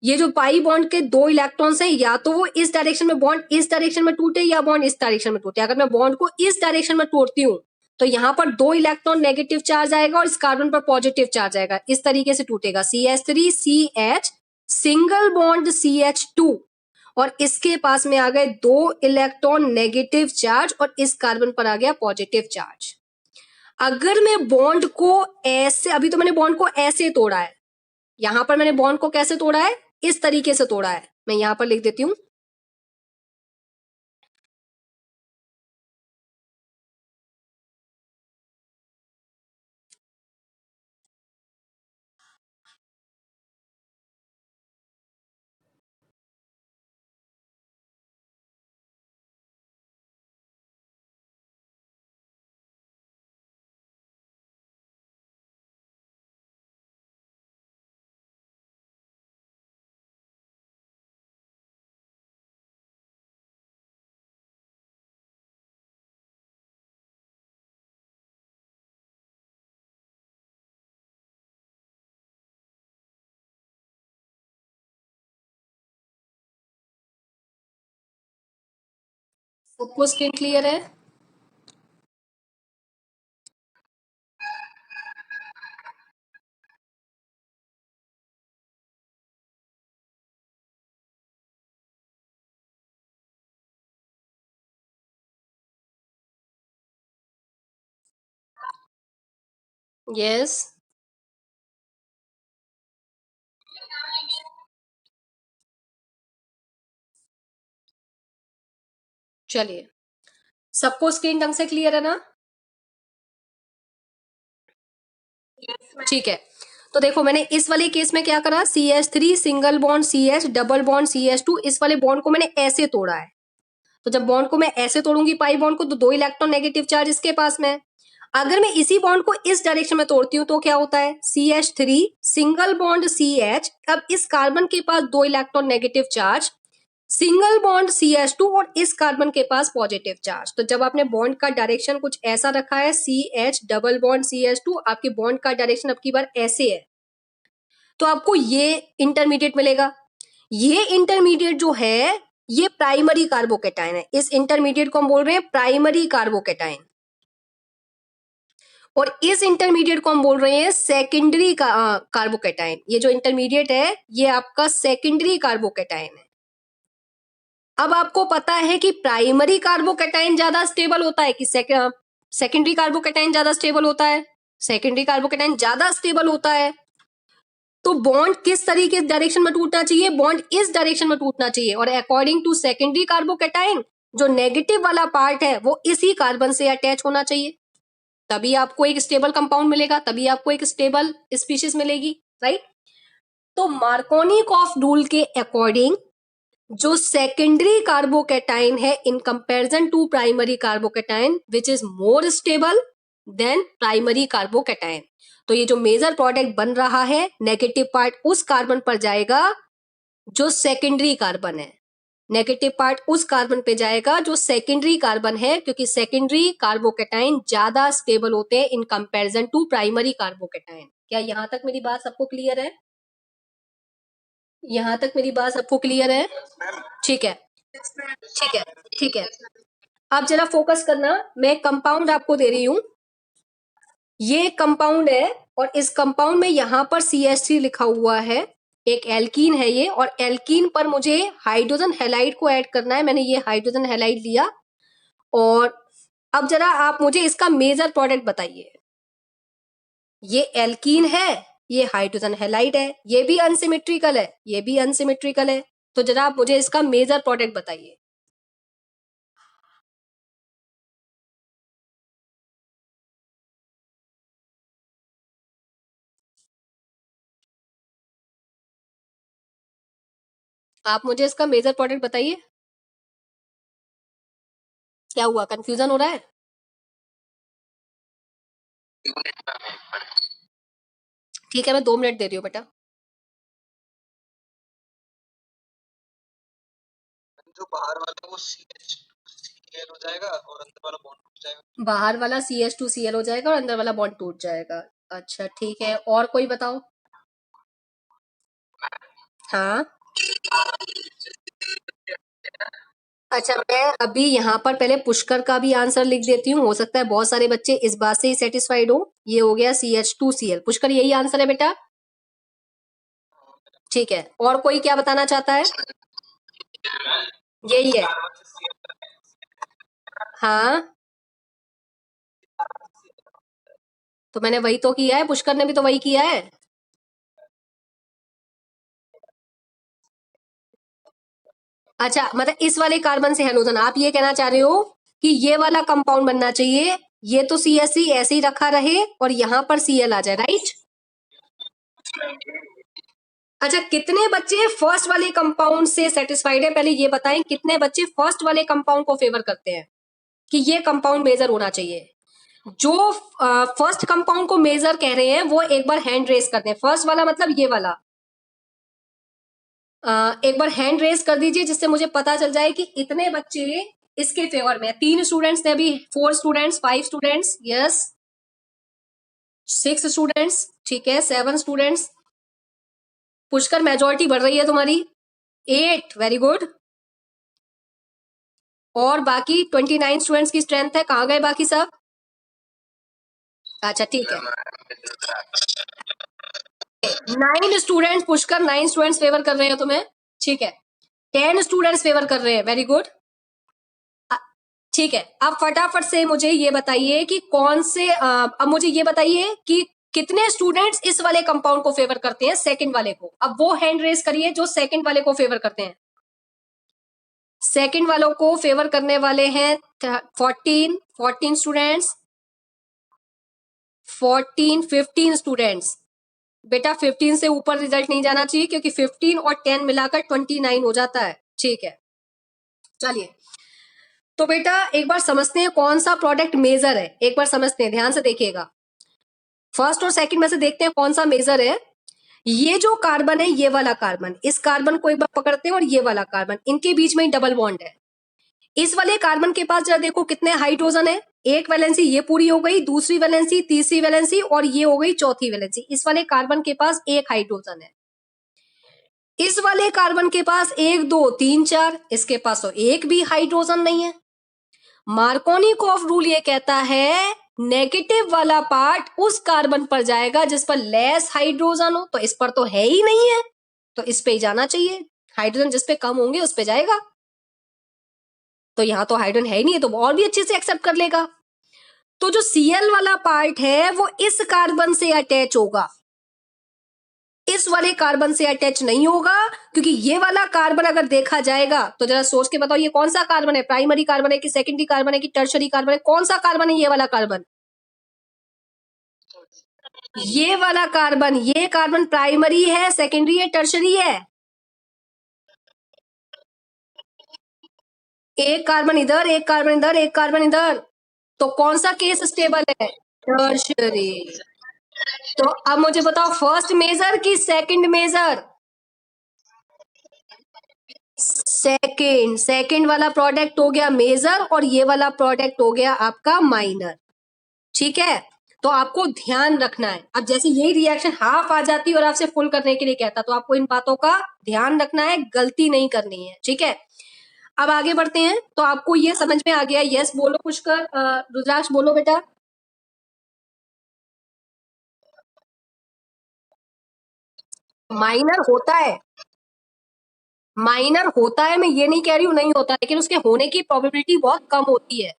A: ये जो पाई बॉन्ड के दो इलेक्ट्रॉन्स हैं, या तो वो इस डायरेक्शन में बॉन्ड इस डायरेक्शन में टूटे या बॉन्ड इस डायरेक्शन में टूटे। अगर मैं बॉन्ड को इस डायरेक्शन में तोड़ती हूं तो यहां पर दो इलेक्ट्रॉन नेगेटिव चार्ज आएगा और इस कार्बन पर पॉजिटिव चार्ज आएगा। इस तरीके से टूटेगा CH3 CH single bond CH2 और इसके पास में आ गए दो इलेक्ट्रॉन नेगेटिव चार्ज और इस कार्बन पर आ गया पॉजिटिव चार्ज। अगर मैं बॉन्ड को ऐसे, अभी तो मैंने बॉन्ड को ऐसे तोड़ा है, यहां पर मैंने बॉन्ड को कैसे तोड़ा है? इस तरीके से तोड़ा है। मैं यहां पर लिख देती हूं सबको स्क्रीन क्लियर है? यस। चलिए, सबको स्क्रीन ढंग से क्लियर है ना? ठीक है, तो देखो मैंने इस वाले केस में क्या करा, CH3 single bond CH double bond CH2, इस वाले बॉन्ड को मैंने ऐसे तोड़ा है। तो जब बॉन्ड को मैं ऐसे तोड़ूंगी पाई बॉन्ड को, तो दो इलेक्ट्रॉन नेगेटिव चार्ज इसके पास में है। अगर मैं इसी बॉन्ड को इस डायरेक्शन में तोड़ती हूँ तो क्या होता है? CH3 सिंगल बॉन्ड CH, अब इस कार्बन के पास दो electron negative charge, single bond CH2 और इस कार्बन के पास पॉजिटिव चार्ज। तो जब आपने बॉन्ड का डायरेक्शन कुछ ऐसा रखा है, CH डबल बॉन्ड CH2, आपके बॉन्ड का डायरेक्शन अब की बार ऐसे है, तो आपको ये इंटरमीडिएट मिलेगा। ये इंटरमीडिएट जो है ये प्राइमरी कार्बोकेटाइन है। इस इंटरमीडिएट को हम बोल रहे हैं प्राइमरी कार्बोकेटाइन, और इस इंटरमीडिएट को हम बोल रहे हैं सेकेंडरी कार्बोकेटाइन। ये जो इंटरमीडिएट है ये आपका सेकेंडरी कार्बोकेटाइन है। अब आपको पता है कि प्राइमरी कार्बोकेटाइन ज्यादा स्टेबल होता है कि सेकेंडरी कार्बोकेटाइन ज्यादा स्टेबल होता है? सेकेंडरी कार्बोकेटाइन ज्यादा स्टेबल होता है। तो बॉन्ड किस तरीके डायरेक्शन में टूटना चाहिए? बॉन्ड इस डायरेक्शन में टूटना चाहिए, और अकॉर्डिंग टू सेकेंडरी कार्बोकेटाइन जो नेगेटिव वाला पार्ट है वो इसी कार्बन से अटैच होना चाहिए, तभी आपको एक स्टेबल कंपाउंड मिलेगा, तभी आपको एक स्टेबल स्पीशीज मिलेगी, राइट? तो मार्कोनिकॉफ रूल के अकॉर्डिंग जो सेकेंडरी कार्बोकेटाइन है in comparison to primary carbocation which is more stable than primary carbocation, तो ये जो मेजर प्रोडक्ट बन रहा है नेगेटिव पार्ट उस कार्बन पर जाएगा जो सेकेंडरी कार्बन है, नेगेटिव पार्ट उस कार्बन पे जाएगा जो सेकेंडरी कार्बन है, क्योंकि सेकेंडरी कार्बोकेटाइन ज्यादा स्टेबल होते हैं in comparison to primary carbocation. क्या यहां तक मेरी बात सबको क्लियर है? यहां तक मेरी बात सबको क्लियर है? ठीक है, ठीक है, ठीक है। आप जरा फोकस करना, मैं कंपाउंड आपको दे रही हूं। ये कंपाउंड है और इस कंपाउंड में यहां पर CH3 लिखा हुआ है, एक एल्कीन है ये, और एल्कीन पर मुझे हाइड्रोजन हैलाइड को ऐड करना है। मैंने ये हाइड्रोजन हैलाइड लिया, और अब जरा आप मुझे इसका मेजर प्रोडक्ट बताइए। ये एल्कीन है, ये हाइड्रोजन हैलाइड है, ये भी अनसिमेट्रिकल है, ये भी अनसिमेट्रिकल है, तो जरा आप मुझे इसका मेजर प्रोडक्ट बताइए। आप मुझे इसका मेजर प्रोडक्ट बताइए, क्या हुआ, कंफ्यूजन हो रहा है? ठीक है, मैं 2 मिनट दे रही हूँ बेटा। जो बाहर वाला वो CH2Cl हो जाएगा और अंदर वाला बॉन्ड टूट जाएगा। बाहर वाला CH2Cl हो जाएगा और अंदर वाला बॉन्ड टूट जाएगा। अच्छा ठीक है, और कोई बताओ। हाँ, अच्छा मैं अभी यहाँ पर पहले पुष्कर का भी आंसर लिख देती हूँ, हो सकता है बहुत सारे बच्चे इस बात से ही सेटिस्फाइड हो। ये हो गया CH2Cl, पुष्कर यही आंसर है बेटा? ठीक है, और कोई क्या बताना चाहता है? यही है। हाँ, तो मैंने वही तो किया है, पुष्कर ने भी तो वही किया है। अच्छा, मतलब इस वाले कार्बन से हेलोजन, आप ये कहना चाह रहे हो कि ये वाला कंपाउंड बनना चाहिए, ये तो CH3 ऐसे ही रखा रहे और यहाँ पर Cl आ जाए, राइट? अच्छा, कितने बच्चे फर्स्ट वाले कंपाउंड से सेटिस्फाइड है, पहले ये बताएं, कितने बच्चे फर्स्ट वाले कंपाउंड को फेवर करते हैं कि ये कंपाउंड मेजर होना चाहिए? जो फर्स्ट कंपाउंड को मेजर कह रहे हैं वो एक बार हैंड रेस करते हैं, फर्स्ट वाला मतलब ये वाला। एक बार हैंड रेस कर दीजिए जिससे मुझे पता चल जाए कि इतने बच्चे इसके फेवर में। 3 स्टूडेंट्स ने, अभी 4 स्टूडेंट्स, 5 स्टूडेंट्स, यस, 6 स्टूडेंट्स, ठीक है, 7 स्टूडेंट्स। पुष्कर मेजोरिटी बढ़ रही है तुम्हारी, 8, वेरी गुड। और बाकी 29 स्टूडेंट्स की स्ट्रेंथ है, कहाँ गए बाकी सब? अच्छा ठीक है, 9 स्टूडेंट्स, पुष्कर 9 स्टूडेंट्स फेवर कर रहे हैं तुम्हें, ठीक है। 10 स्टूडेंट्स फेवर कर रहे हैं, वेरी गुड। ठीक है, अब फटाफट से मुझे ये बताइए कि कौन से अब मुझे ये बताइए कि कितने स्टूडेंट्स इस वाले कंपाउंड को फेवर करते हैं, सेकंड वाले को। अब वो हैंड रेस करिए जो सेकंड वाले को फेवर करते हैं। सेकंड वालों को फेवर करने वाले हैं 14 स्टूडेंट्स, 15 स्टूडेंट्स। बेटा 15 से ऊपर रिजल्ट नहीं जाना चाहिए क्योंकि 15 और 10 मिलाकर 29 हो जाता है, ठीक है। चलिए, तो बेटा एक बार समझते हैं कौन सा प्रोडक्ट मेजर है, एक बार समझते हैं, ध्यान से देखिएगा। फर्स्ट और सेकंड में से देखते हैं कौन सा मेजर है। ये जो कार्बन है, ये वाला कार्बन, इस कार्बन को एक बार पकड़ते हैं और ये वाला कार्बन, इनके बीच में डबल बॉन्ड है। इस वाले कार्बन के पास जरा देखो कितने हाइड्रोजन है। एक वैलेंसी ये पूरी हो गई, दूसरी वैलेंसी, तीसरी वैलेंसी और ये हो गई चौथी वैलेंसी। इस वाले कार्बन के पास एक हाइड्रोजन है। इस वाले कार्बन के पास 1 2 3 4, इसके पास तो एक भी हाइड्रोजन नहीं है। मार्कोनिकॉफ रूल ये कहता है नेगेटिव वाला पार्ट उस कार्बन पर जाएगा जिस पर लेस हाइड्रोजन हो, तो इस पर तो है ही नहीं है, तो इस पे ही जाना चाहिए। हाइड्रोजन जिस पे कम होंगे उस पे जाएगा, तो यहां तो हाइड्रोजन है ही नहीं है, तो और भी अच्छे से एक्सेप्ट कर लेगा। तो जो Cl वाला पार्ट है वो इस कार्बन से अटैच होगा, इस वाले कार्बन से अटैच नहीं होगा, क्योंकि ये वाला कार्बन अगर देखा जाएगा तो जरा सोच के बताओ ये कौन सा कार्बन है, प्राइमरी कार्बन है कि सेकेंडरी कार्बन है कि टर्शरी कार्बन है, कौन सा कार्बन है ये वाला कार्बन? ये वाला कार्बन, ये कार्बन प्राइमरी है, सेकेंडरी है, टर्शरी है? एक कार्बन इधर, एक कार्बन इधर, एक कार्बन इधर, तो कौन सा केस स्टेबल है? टर्शरी। तो अब मुझे बताओ फर्स्ट मेजर की सेकंड मेजर? सेकंड, सेकंड वाला प्रोडक्ट हो गया मेजर और ये वाला प्रोडक्ट हो गया आपका माइनर, ठीक है। तो आपको ध्यान रखना है, अब जैसे यही रिएक्शन हाफ आ जाती और आपसे फुल करने के लिए कहता, तो आपको इन बातों का ध्यान रखना है, गलती नहीं करनी है, ठीक है। अब आगे बढ़ते हैं, तो आपको ये समझ में आ गया, यस बोलो पुष्कर, रुद्राक्ष बोलो बेटा। माइनर होता है, माइनर होता है, मैं ये नहीं कह रही हूं नहीं होता, लेकिन उसके होने की प्रोबेबिलिटी बहुत कम होती है।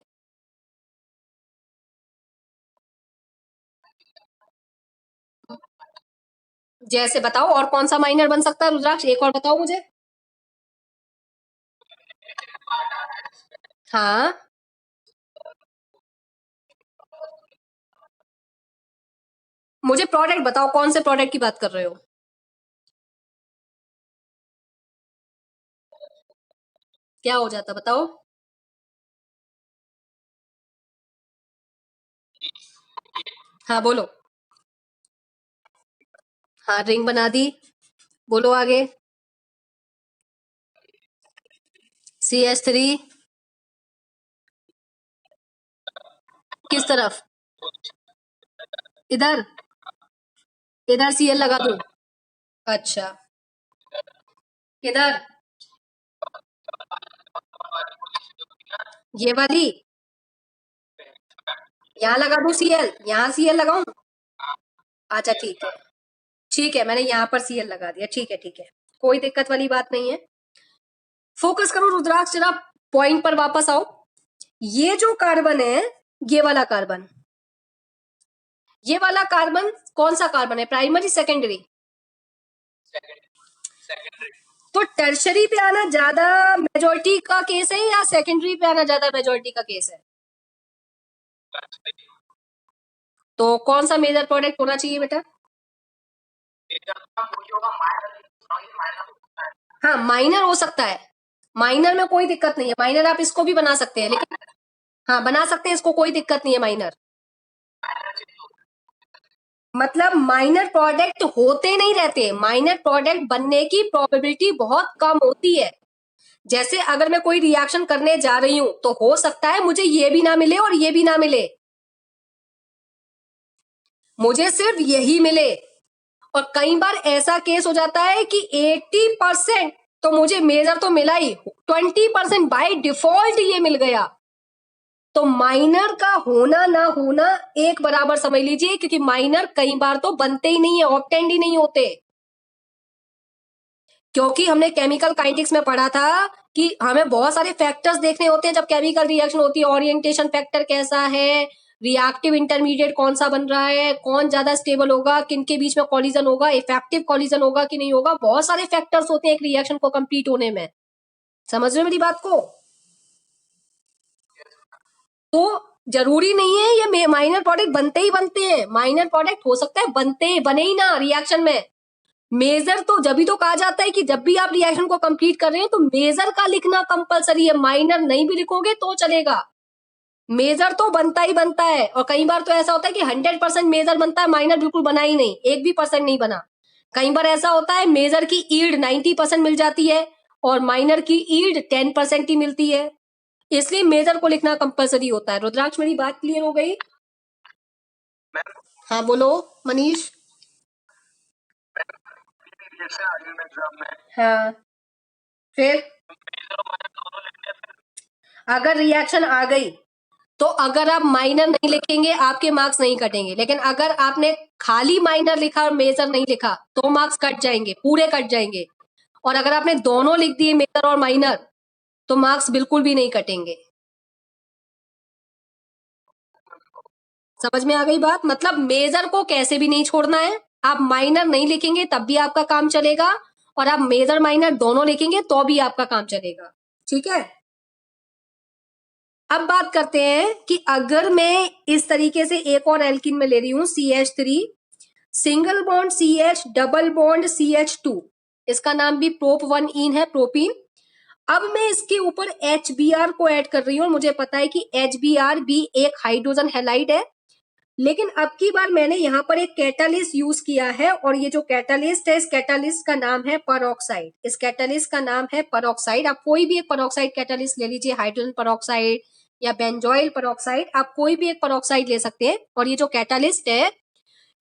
A: जैसे बताओ और कौन सा माइनर बन सकता है रुद्राक्ष, एक और बताओ मुझे। हाँ, मुझे प्रोडक्ट बताओ, कौन से प्रोडक्ट की बात कर रहे हो? क्या हो जाता बताओ? हाँ बोलो। हाँ रिंग बना दी, बोलो आगे। CH3 किस तरफ? इधर, इधर Cl लगा दूं? अच्छा, इधर ये वाली, यहाँ लगा दूं Cl, यहाँ Cl लगाऊं? अच्छा ठीक है, ठीक है, मैंने यहाँ पर Cl लगा दिया, ठीक है ठीक है, कोई दिक्कत वाली बात नहीं है। फोकस करो रुद्राक्ष, जरा पॉइंट पर वापस आओ। ये जो कार्बन है, ये वाला कार्बन, ये वाला कार्बन कौन सा कार्बन है, प्राइमरी सेकेंडरी? तो टर्शरी पे आना ज्यादा मेजोरिटी का केस है या सेकेंडरी पे आना ज्यादा मेजोरिटी का केस है? तो कौन सा मेजर प्रोडक्ट होना चाहिए बेटा? हाँ माइनर हो सकता है, माइनर में कोई दिक्कत नहीं है, माइनर आप इसको भी बना सकते हैं, लेकिन हाँ बना सकते हैं, इसको कोई दिक्कत नहीं है माइनर। मतलब माइनर प्रोडक्ट होते नहीं रहते, माइनर प्रोडक्ट बनने की प्रोबेबिलिटी बहुत कम होती है। जैसे अगर मैं कोई रिएक्शन करने जा रही हूं तो हो सकता है मुझे ये भी ना मिले और ये भी ना मिले, मुझे सिर्फ यही मिले। और कई बार ऐसा केस हो जाता है कि 80% तो मुझे मेजर तो मिला ही, 20% बाय डिफॉल्ट ये मिल गया। तो माइनर का होना ना होना एक बराबर समझ लीजिए, क्योंकि माइनर कई बार तो बनते ही नहीं है, ऑब्टेंड ही नहीं होते। क्योंकि हमने केमिकल काइनेटिक्स में पढ़ा था कि हमें बहुत सारे फैक्टर्स देखने होते हैं जब केमिकल रिएक्शन होती है, ओरिएंटेशन फैक्टर कैसा है, रिएक्टिव इंटरमीडिएट कौन सा बन रहा है, कौन ज्यादा स्टेबल होगा, किन के बीच में कॉलिजन होगा, इफेक्टिव कॉलिजन होगा कि नहीं होगा, बहुत सारे फैक्टर्स होते हैं एक रिएक्शन को कंप्लीट होने में। समझ रहे हो मेरी बात को? तो जरूरी नहीं है ये माइनर प्रोडक्ट बनते ही बनते हैं, माइनर प्रोडक्ट हो सकता है बनते बने ही ना रिएक्शन में। मेजर तो जब भी तो कहा जाता है कि जब भी आप रिएक्शन को कंप्लीट कर रहे हैं तो मेजर का लिखना कंपलसरी है, माइनर नहीं भी लिखोगे तो चलेगा, मेजर तो बनता ही बनता है। और कई बार तो ऐसा होता है कि 100% मेजर बनता है, माइनर बिल्कुल बना ही नहीं, एक भी परसेंट नहीं बना। कई बार ऐसा होता है मेजर की ईल्ड 90% मिल जाती है और माइनर की ईल्ड 10% ही मिलती है, इसलिए मेजर को लिखना कंपलसरी होता है। रुद्राक्ष मेरी बात क्लियर हो गई? हाँ बोलो मनीष। हाँ फिर अगर रिएक्शन आ गई तो अगर आप माइनर नहीं लिखेंगे आपके मार्क्स नहीं कटेंगे, लेकिन अगर आपने खाली माइनर लिखा और मेजर नहीं लिखा तो मार्क्स कट जाएंगे, पूरे कट जाएंगे। और अगर आपने दोनों लिख दिए मेजर और माइनर तो मार्क्स बिल्कुल भी नहीं कटेंगे। समझ में आ गई बात? मतलब मेजर को कैसे भी नहीं छोड़ना है, आप माइनर नहीं लिखेंगे तब भी आपका काम चलेगा, और आप मेजर माइनर दोनों लिखेंगे तो भी आपका काम चलेगा। ठीक है, अब बात करते हैं कि अगर मैं इस तरीके से एक और एल्किन में ले रही हूं CH3, single bond CH, double bond CH2, इसका नाम भी प्रोप 1 इन है, प्रोपीन। अब मैं इसके ऊपर HBr को ऐड कर रही हूं, मुझे पता है कि HBr भी एक हाइड्रोजन हैलाइड है, लेकिन अब की बार मैंने यहाँ पर एक कैटालिस्ट यूज किया है, और ये जो कैटालिस्ट है इस कैटालिस्ट का नाम है परऑक्साइड, इस कैटालिस्ट का नाम है परऑक्साइड। आप कोई भी एक परऑक्साइड कैटालिस्ट ले लीजिए, हाइड्रोजन परऑक्साइड या बेंजोइल परऑक्साइड, आप कोई भी एक परऑक्साइड ले सकते हैं। और ये जो कैटालिस्ट है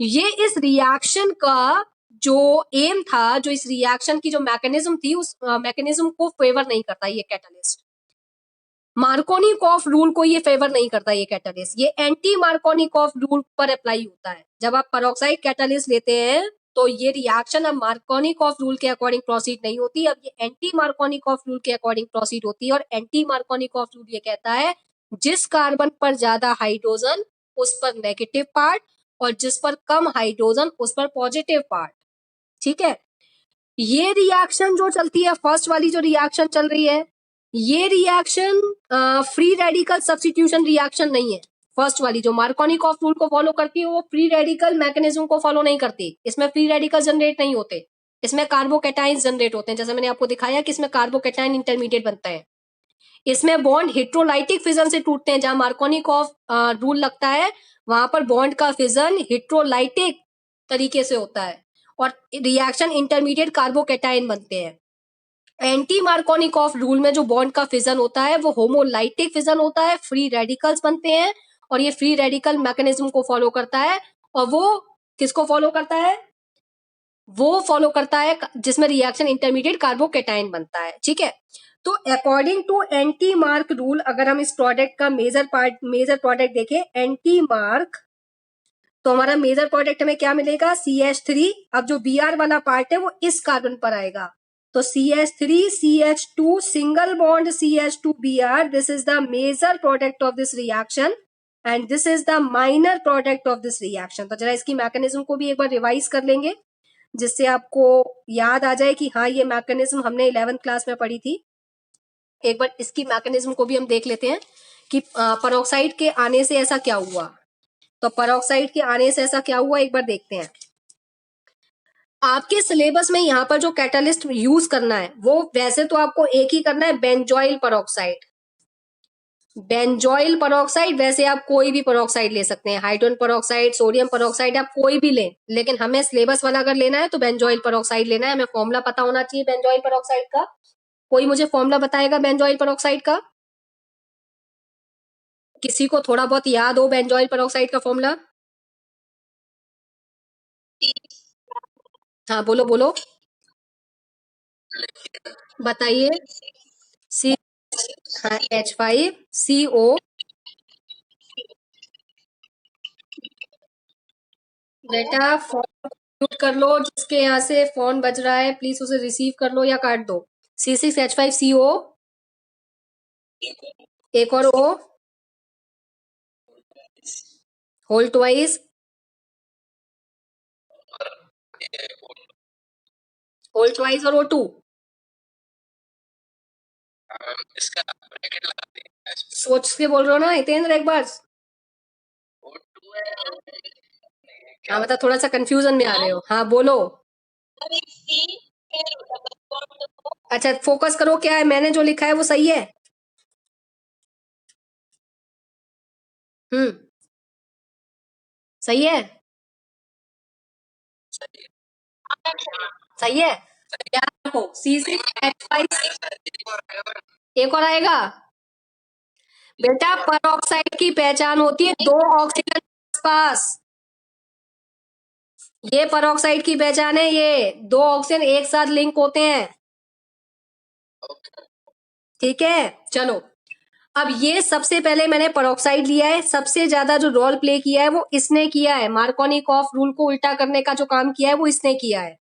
A: ये इस रिएक्शन का जो एम था, जो इस रिएक्शन की जो मैकेनिज्म थी, उस मैकेनिज्म को फेवर नहीं करता ये कैटालिस्ट। मार्कोनिकॉफ रूल को ये फेवर नहीं करता ये कैटालिस्ट, ये एंटी मार्कोनिकॉफ रूल पर अप्लाई होता है। जब आप पेरोक्साइड कैटालिस्ट लेते हैं तो ये रिएक्शन अब मार्कोनिकॉफ रूल के अकॉर्डिंग प्रोसीड नहीं होती, अब ये एंटी मार्कोनिकॉफ रूल के अकॉर्डिंग प्रोसीड होती है। और एंटी मार्कोनिकॉफ रूल ये कहता है जिस कार्बन पर ज्यादा हाइड्रोजन उस पर नेगेटिव पार्ट, और जिस पर कम हाइड्रोजन उस पर पॉजिटिव पार्ट। ठीक है, ये रिएक्शन जो चलती है, फर्स्ट वाली जो रिएक्शन चल रही है, ये reaction free radical substitution reaction नहीं है। फर्स्ट वाली जो मार्कोनिकॉफ रूल को फॉलो करती है वो फ्री रेडिकल मैकेनिज्म को फॉलो नहीं करती, इसमें फ्री रेडिकल जनरेट नहीं होते, इसमें कार्बोकैटाइंस जनरेट होते हैं। जैसे मैंने आपको दिखाया कि इसमें कार्बोकैटाइन इंटरमीडिएट बनता है। इसमें बॉन्ड हिट्रोलाइटिक फिजन से टूटते हैं, जहां मार्कोनिकॉफ रूल लगता है वहां पर बॉन्ड का फिजन हिट्रोलाइटिक तरीके से होता है और रिएक्शन इंटरमीडिएट कार्बोकेटाइन बनते हैं। एंटी मार्कोनिकॉफ रूल में जो बॉन्ड का फिजन होता है वो होमोलाइटिक फिजन होता है, फ्री रेडिकल्स बनते हैं और ये फ्री रेडिकल मैकेनिज्म को फॉलो करता है। और वो किसको फॉलो करता है? वो फॉलो करता है जिसमें रिएक्शन इंटरमीडिएट कार्बोकेटाइन बनता है। ठीक है, तो according to anti Mark rule अगर हम इस प्रोडक्ट का मेजर प्रोडक्ट देखें एंटी मार्क, तो हमारा मेजर प्रोडक्ट हमें क्या मिलेगा? CH3। अब जो Br वाला पार्ट है वो इस कार्बन पर आएगा, तो CH3 CH2 single bond CH2Br, this is the major product of this reaction and this is the minor product of this reaction. तो जरा इसकी मैकेनिज्म को भी एक बार रिवाइज कर लेंगे जिससे आपको याद आ जाए कि हाँ ये मैकेनिज्म हमने 11th क्लास में पढ़ी थी। एक बार इसकी मैकेनिज्म को भी हम देख लेते हैं कि पेरोक्साइड के आने से ऐसा क्या हुआ। तो पेरोक्साइड के आने से ऐसा क्या हुआ एक बार देखते हैं। आपके सिलेबस में यहाँ पर जो कैटालिस्ट यूज करना है वो वैसे तो आपको एक ही करना है, बेंजोइल पेरोक्साइड। बेंजोइल पेरोक्साइड, वैसे आप कोई भी पेरोक्साइड ले सकते हैं, हाइड्रोजन पेरोक्साइड, सोडियम पेरोक्साइड, आप कोई भी लें, लेकिन हमें सिलेबस वाला अगर लेना है तो बेंजोइल पेरोक्साइड लेना है। हमें फॉर्मूला पता होना चाहिए बेंजोइल पेरोक्साइड का। कोई मुझे फॉर्मूला बताएगा बेंजोइल पेरोक्साइड का? किसी को थोड़ा बहुत याद हो बेंजोइल पेरोक्साइड का फॉर्मूला? हाँ बोलो बोलो, बताइए। सी, हाँ H5CO। बेटा फोन म्यूट कर लो, जिसके यहाँ से फोन बज रहा है प्लीज उसे रिसीव कर लो या काट दो। C6H5CO, एक और O, whole twice, whole twice और O2। सोच के बोल रहे हो ना हितेंद्र एक बार? हाँ मतलब थोड़ा सा कंफ्यूजन में आ रहे हो। हाँ बोलो। अच्छा फोकस करो, क्या है मैंने जो लिखा है वो सही है? हम्म, सही है? सही है, याद रखो C6H5। एक और आएगा बेटा, परऑक्साइड की पहचान होती है दो ऑक्सीजन पास। ये परऑक्साइड की पहचान है, ये दो ऑक्सीजन एक साथ लिंक होते हैं। ठीक है चलो, अब ये सबसे पहले मैंने परऑक्साइड लिया है, सबसे ज्यादा जो रोल प्ले किया है वो इसने किया है, मार्कोनिकॉफ रूल को उल्टा करने का जो काम किया है वो इसने किया है।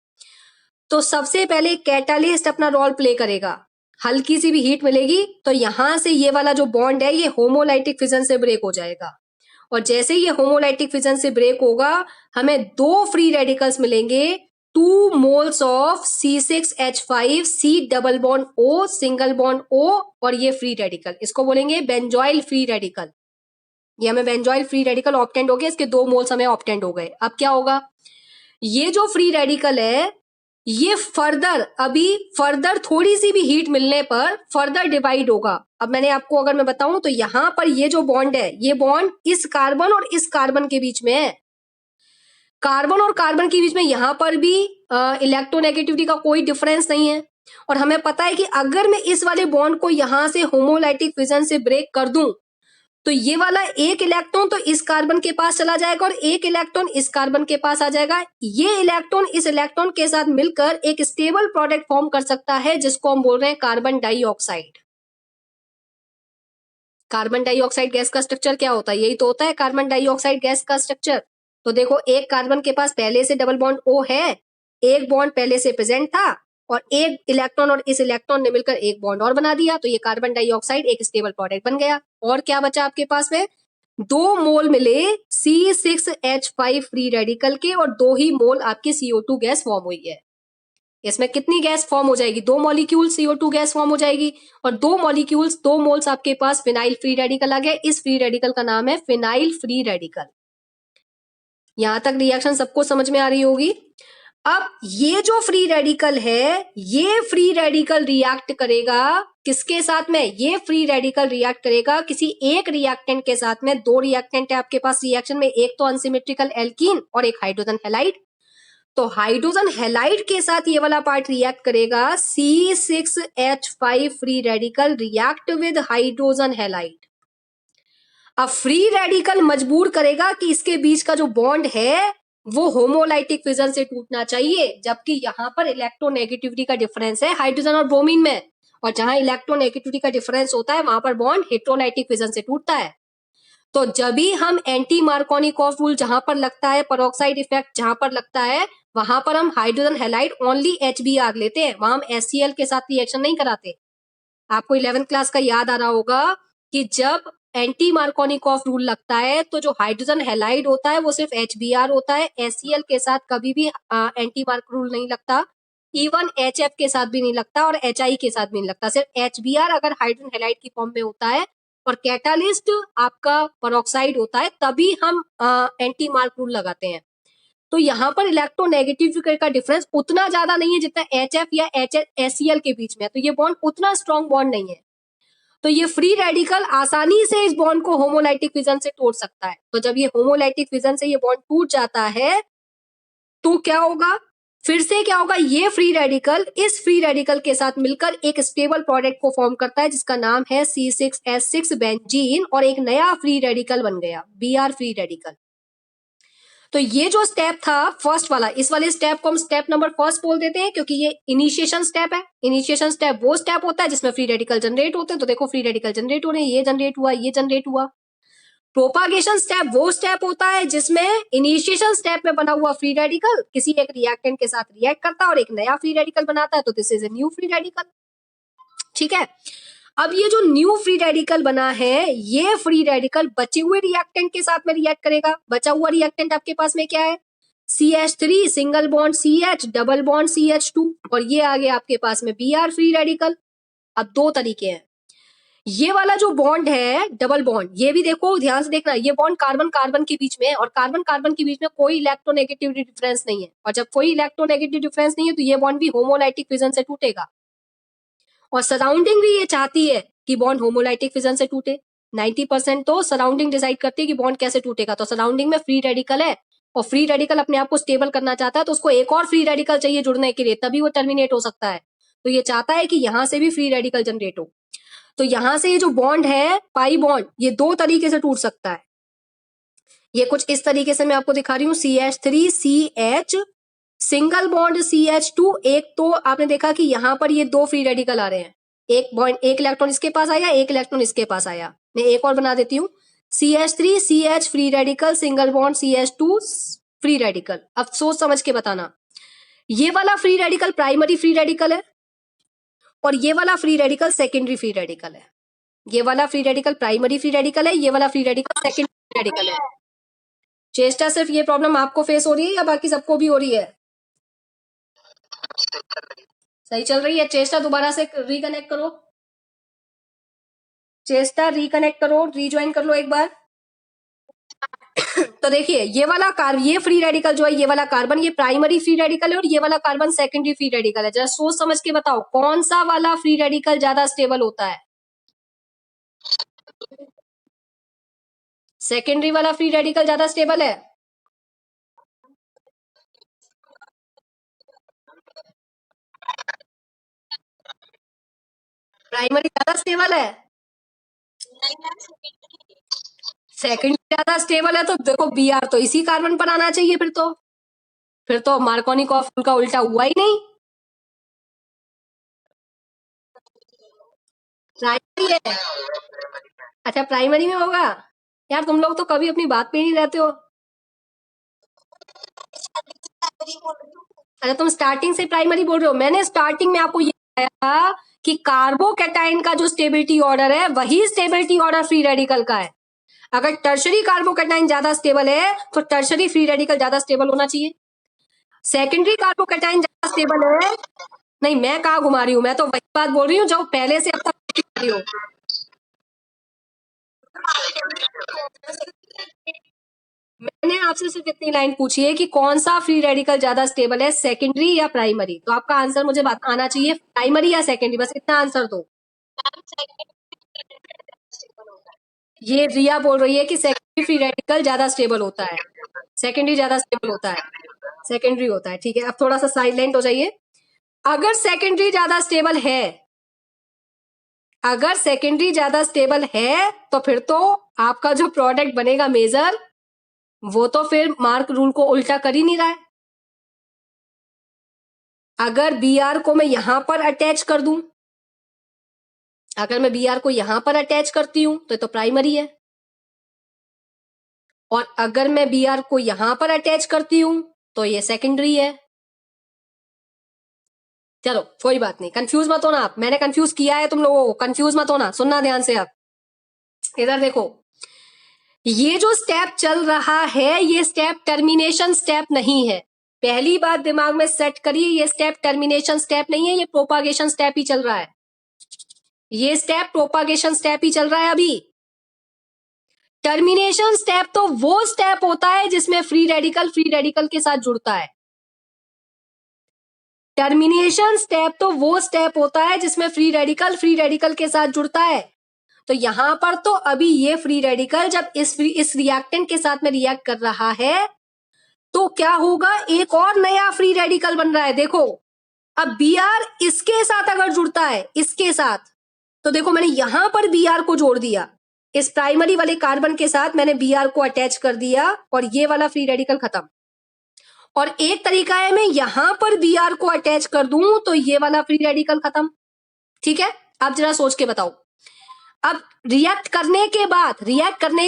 A: तो सबसे पहले कैटालिस्ट अपना रोल प्ले करेगा, हल्की सी भी हीट मिलेगी तो यहां से ये वाला जो बॉन्ड है ये होमोलाइटिक फिजन से ब्रेक हो जाएगा और जैसे ये होमोलाइटिक फिजन से ब्रेक होगा हमें दो फ्री रेडिकल्स मिलेंगे, 2 moles of C6H5 C double bond O single bond O और ये फ्री रेडिकल, इसको बोलेंगे बेंजोइल फ्री रेडिकल। ये हमें बेंजोइल फ्री रेडिकल ऑब्टेंड हो गया, इसके 2 मोल्स हमें ऑब्टेंड हो गए। अब क्या होगा, ये जो फ्री रेडिकल है ये फर्दर थोड़ी सी भी हीट मिलने पर फर्दर डिवाइड होगा। अब मैंने आपको अगर मैं बताऊं तो यहां पर ये जो बॉन्ड है ये बॉन्ड इस कार्बन और इस कार्बन के बीच में है, कार्बन और कार्बन के बीच में यहां पर भी इलेक्ट्रोनेगेटिविटी का कोई डिफरेंस नहीं है। और हमें पता है कि अगर मैं इस वाले बॉन्ड को यहां से होमोलाइटिक फिजन से ब्रेक कर दूं तो ये वाला एक इलेक्ट्रॉन तो इस कार्बन के पास चला जाएगा और एक इलेक्ट्रॉन इस कार्बन के पास आ जाएगा। ये इलेक्ट्रॉन इस इलेक्ट्रॉन के साथ मिलकर एक स्टेबल प्रोडक्ट फॉर्म कर सकता है जिसको हम बोल रहे हैं carbon dioxide. Carbon dioxide gas का स्ट्रक्चर क्या होता है? यही तो होता है कार्बन डाइऑक्साइड गैस का स्ट्रक्चर। तो देखो एक कार्बन के पास पहले से डबल बॉन्ड O है, एक बॉन्ड पहले से प्रेजेंट था और एक इलेक्ट्रॉन और इस इलेक्ट्रॉन ने मिलकर एक बॉन्ड और बना दिया, तो ये कार्बन डाइऑक्साइड एक स्टेबल प्रोडक्ट बन गया। और क्या बचा आपके पास में? 2 मोल मिले C6H5 फ्री रेडिकल के और 2 ही मोल आपकी CO2 गैस फॉर्म हुई है। इसमें कितनी गैस फॉर्म हो जाएगी? 2 मॉलिक्यूल CO2 गैस फॉर्म हो जाएगी और 2 मॉलिक्यूल्स 2 मोल्स आपके पास फिनाइल फ्री रेडिकल आ गया। इस फ्री रेडिकल का नाम है फिनाइल फ्री रेडिकल। यहां तक रिएक्शन सबको समझ में आ रही होगी। अब ये जो फ्री रेडिकल है, ये फ्री रेडिकल रिएक्ट करेगा किसके साथ में? ये फ्री रेडिकल रिएक्ट करेगा किसी एक रिएक्टेंट के साथ में। दो रिएक्टेंट है आपके पास रिएक्शन में, एक तो अनसिमेट्रिकल एल्कीन और एक हाइड्रोजन हैलाइड। तो हाइड्रोजन हैलाइड के साथ ये वाला पार्ट रिएक्ट करेगा, C6H5 free radical react with hydrogen halide. अब फ्री रेडिकल मजबूर करेगा कि इसके बीच का जो बॉन्ड है वो होमोलाइटिक फिजन से टूटना चाहिए, जबकि यहां पर इलेक्ट्रोनेगेटिविटी का डिफरेंस है हाइड्रोजन और ब्रोमीन में, और जहां इलेक्ट्रोनेगेटिविटी का डिफरेंस होता है वहां पर बॉन्ड हेटेरोलाइटिक फिजन से टूटता है। तो जब भी हम एंटी मार्कोनिकॉफ रूल जहां पर लगता है, पेरोक्साइड इफेक्ट जहां पर लगता है, वहां पर हम हाइड्रोजन हैलाइड ओनली HBr लेते हैं, वहां हम HCl के साथ रिएक्शन नहीं कराते। आपको 11th क्लास का याद आ रहा होगा कि जब एंटी मार्कोनिकॉफ रूल लगता है तो जो हाइड्रोजन हैलाइड होता है वो सिर्फ HBr होता है, HCl के साथ कभी भी एंटी मार्क रूल नहीं लगता, इवन HF के साथ भी नहीं लगता और HI के साथ भी नहीं लगता। सिर्फ HBr अगर हाइड्रोजन हैलाइड की फॉर्म में होता है और कैटालिस्ट आपका पेरोक्साइड होता है तभी हम एंटी मार्क रूल लगाते हैं। तो यहाँ पर इलेक्ट्रोनेगेटिव का डिफरेंस उतना ज्यादा नहीं है जितना HF या HCl के बीच में है, तो ये बॉन्ड उतना स्ट्रॉन्ग बॉन्ड नहीं है। तो ये फ्री रेडिकल आसानी से इस बॉन्ड को होमोलाइटिक फिजन से तोड़ सकता है। तो जब ये होमोलाइटिक फिजन से ये बॉन्ड टूट जाता है तो क्या होगा? फिर से क्या होगा? ये फ्री रेडिकल इस फ्री रेडिकल के साथ मिलकर एक स्टेबल प्रोडक्ट को फॉर्म करता है जिसका नाम है C6H6 बेंजीन, और एक नया फ्री रेडिकल बन गया Br फ्री रेडिकल। तो ये जो स्टेप था फर्स्ट वाला, इस वाले स्टेप को हम स्टेप नंबर फर्स्ट बोल देते हैं क्योंकि ये इनिशिएशन स्टेप है। इनिशिएशन स्टेप वो स्टेप होता है जिसमें फ्री रेडिकल जनरेट होते हैं। तो देखो फ्री रेडिकल जनरेट हो रहे हैं, ये जनरेट हुआ, ये जनरेट हुआ। प्रोपागेशन स्टेप वो स्टेप होता है जिसमें इनिशिएशन स्टेप में बना हुआ फ्री रेडिकल किसी एक रिएक्टेंट के साथ रिएक्ट करता है और एक नया फ्री रेडिकल बनाता है, तो this is a new free radical. ठीक है, अब ये जो न्यू फ्री रेडिकल बना है, ये फ्री रेडिकल बचे हुए रिएक्टेंट के साथ में रिएक्ट करेगा। बचा हुआ रिएक्टेंट आपके पास में क्या है? CH3 single bond CH double bond CH2, और ये आ गया आपके पास में Br फ्री रेडिकल। अब दो तरीके हैं, ये वाला जो बॉन्ड है डबल बॉन्ड, ये भी देखो ध्यान से देखना, ये बॉन्ड कार्बन कार्बन के बीच में है और कार्बन कार्बन के बीच में कोई इलेक्ट्रोनेगेटिविटी डिफरेंस नहीं है, और जब कोई इलेक्ट्रोनेगेटिव डिफरेंस नहीं है तो ये बॉन्ड भी होमोलाइटिक फिजन से टूटेगा। और सराउंडिंग भी ये चाहती है कि बॉन्ड होमोलाइटिक फिजन से टूटे। 90% तो सराउंडिंग डिसाइड करती है कि बॉन्ड कैसे टूटेगा। तो सराउंडिंग में फ्री रेडिकल है और फ्री रेडिकल अपने आप को स्टेबल करना चाहता है, तो उसको एक और फ्री रेडिकल चाहिए जुड़ने के लिए, तभी वो टर्मिनेट हो सकता है। तो ये चाहता है कि यहां से भी फ्री रेडिकल जनरेट हो। तो यहां से ये जो बॉन्ड है पाई बॉन्ड, ये दो तरीके से टूट सकता है। ये कुछ इस तरीके से मैं आपको दिखा रही हूँ, CH3 CH single bond CH2। एक तो आपने देखा कि यहां पर ये दो फ्री रेडिकल आ रहे हैं, एक बॉन्ड एक इलेक्ट्रॉन इसके पास आया, एक इलेक्ट्रॉन इसके पास आया। मैं एक और बना देती हूँ, CH3 CH free radical single bond CH2 free radical. अब सोच समझ के बताना, ये वाला free radical primary free radical है और ये वाला free radical secondary free radical है। ये वाला free radical primary free radical है, ये वाला free radical secondary free radical है। चेष्टा सिर्फ ये प्रॉब्लम आपको फेस हो रही है या बाकी सबको भी हो रही है? सही चल रही है। चेष्टा दोबारा से रिकनेक्ट करो, चेष्टा रिकनेक्ट करो, रिज्वाइन कर लो एक बार। तो देखिए ये वाला ये फ्री रेडिकल जो है, ये वाला कार्बन ये प्राइमरी फ्री रेडिकल है और ये वाला कार्बन सेकेंडरी फ्री रेडिकल है। जरा सोच समझ के बताओ कौन सा वाला फ्री रेडिकल ज्यादा स्टेबल होता है? सेकेंडरी वाला फ्री रेडिकल ज्यादा स्टेबल है। प्राइमरी ज्यादा स्टेबल है, सेकेंडरी ज्यादा स्टेबल है। तो देखो Br तो इसी कार्बन पर आना चाहिए, फिर तो मार्कोनिकॉफ का उल्टा हुआ ही नहीं। प्राइमरी है, अच्छा प्राइमरी में होगा। यार तुम लोग तो कभी अपनी बात पे ही नहीं रहते हो। अच्छा तुम स्टार्टिंग से प्राइमरी बोल रहे हो। मैंने स्टार्टिंग में आपको ये बताया कि कार्बोकैटायन का जो स्टेबिलिटी ऑर्डर है वही स्टेबिलिटी ऑर्डर फ्री रेडिकल का है। अगर टर्शरी कार्बोकैटायन ज्यादा स्टेबल है तो टर्शरी फ्री रेडिकल ज्यादा स्टेबल होना चाहिए। सेकेंडरी कार्बोकैटायन ज्यादा स्टेबल है, नहीं मैं कहाँ घुमा रही हूँ, मैं तो वही बात बोल रही हूँ जो पहले से अब तक रही हो। मैंने आपसे सिर्फ इतनी लाइन पूछी है कि कौन सा फ्री रेडिकल ज्यादा स्टेबल है, सेकेंडरी या प्राइमरी, तो आपका आंसर मुझे आना चाहिए प्राइमरी या सेकेंडरी, बस इतना आंसर दो। ये रिया बोल रही है कि सेकेंडरी फ्री रेडिकल ज्यादा स्टेबल होता है, सेकेंडरी ज्यादा स्टेबल होता है, सेकेंडरी होता है। ठीक है, अब थोड़ा सा साइलेंट हो जाइए। अगर सेकेंडरी ज्यादा स्टेबल है, अगर सेकेंडरी ज्यादा स्टेबल है तो फिर तो आपका जो प्रोडक्ट बनेगा मेजर, वो तो फिर मार्क रूल को उल्टा कर ही नहीं रहा है। अगर बी आर को मैं यहां पर अटैच कर दूं, अगर मैं बी आर को यहां पर अटैच करती हूं तो प्राइमरी है, और अगर मैं बी आर को यहां पर अटैच करती हूं तो ये सेकेंडरी है। चलो कोई बात नहीं, कंफ्यूज मत होना आप, मैंने कंफ्यूज किया है तुम लोगों को, कंफ्यूज मत होना, सुनना ध्यान से आप। इधर देखो, ये जो स्टेप चल रहा है ये स्टेप टर्मिनेशन स्टेप नहीं है, पहली बात दिमाग में सेट करिए, ये स्टेप टर्मिनेशन स्टेप नहीं है, ये प्रोपागेशन स्टेप ही चल रहा है, ये स्टेप प्रोपागेशन स्टेप ही चल रहा है अभी। टर्मिनेशन स्टेप तो वो स्टेप होता है जिसमें फ्री रेडिकल के साथ जुड़ता है। टर्मिनेशन स्टेप तो वो स्टेप होता है जिसमें फ्री रेडिकल के साथ जुड़ता है। तो यहां पर तो अभी ये फ्री रेडिकल जब इस रिएक्टेंट के साथ में रिएक्ट कर रहा है तो क्या होगा, एक और नया फ्री रेडिकल बन रहा है। देखो, अब बी आर इसके साथ अगर जुड़ता है, इसके साथ, तो देखो मैंने यहां पर बी आर को जोड़ दिया, इस प्राइमरी वाले कार्बन के साथ मैंने बी आर को अटैच कर दिया और ये वाला फ्री रेडिकल खत्म। और एक तरीका है मैं यहां पर बी आर को अटैच कर दूं तो ये वाला फ्री रेडिकल खत्म। ठीक है, अब जरा सोच के बताओ, अब रिएक्ट करने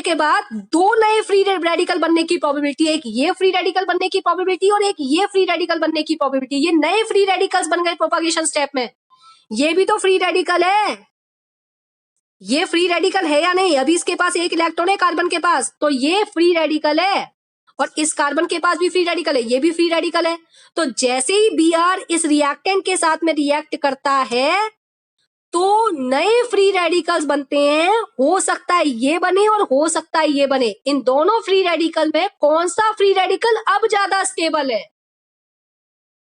A: के बाद दो नए फ्री रेडिकल बनने की प्रोबेबिलिटी है, एक ये फ्री रेडिकल बनने की प्रोबेबिलिटी और एक ये फ्री रेडिकल बनने की प्रोबेबिलिटी। ये नए फ्री रेडिकल्स बन गए प्रोपागेशन स्टेप में, ये भी तो फ्री रेडिकल है, ये फ्री रेडिकल है या नहीं, अभी इसके पास एक इलेक्ट्रॉन है कार्बन के पास, तो ये फ्री रेडिकल है, और इस कार्बन के पास भी फ्री रेडिकल है, ये भी फ्री रेडिकल है। तो जैसे ही बी आर इस रिएक्टेंट के साथ में रिएक्ट करता है तो नए फ्री रेडिकल्स बनते हैं, हो सकता है ये बने और हो सकता है ये बने। इन दोनों फ्री रेडिकल में कौन सा फ्री रेडिकल अब ज्यादा स्टेबल है,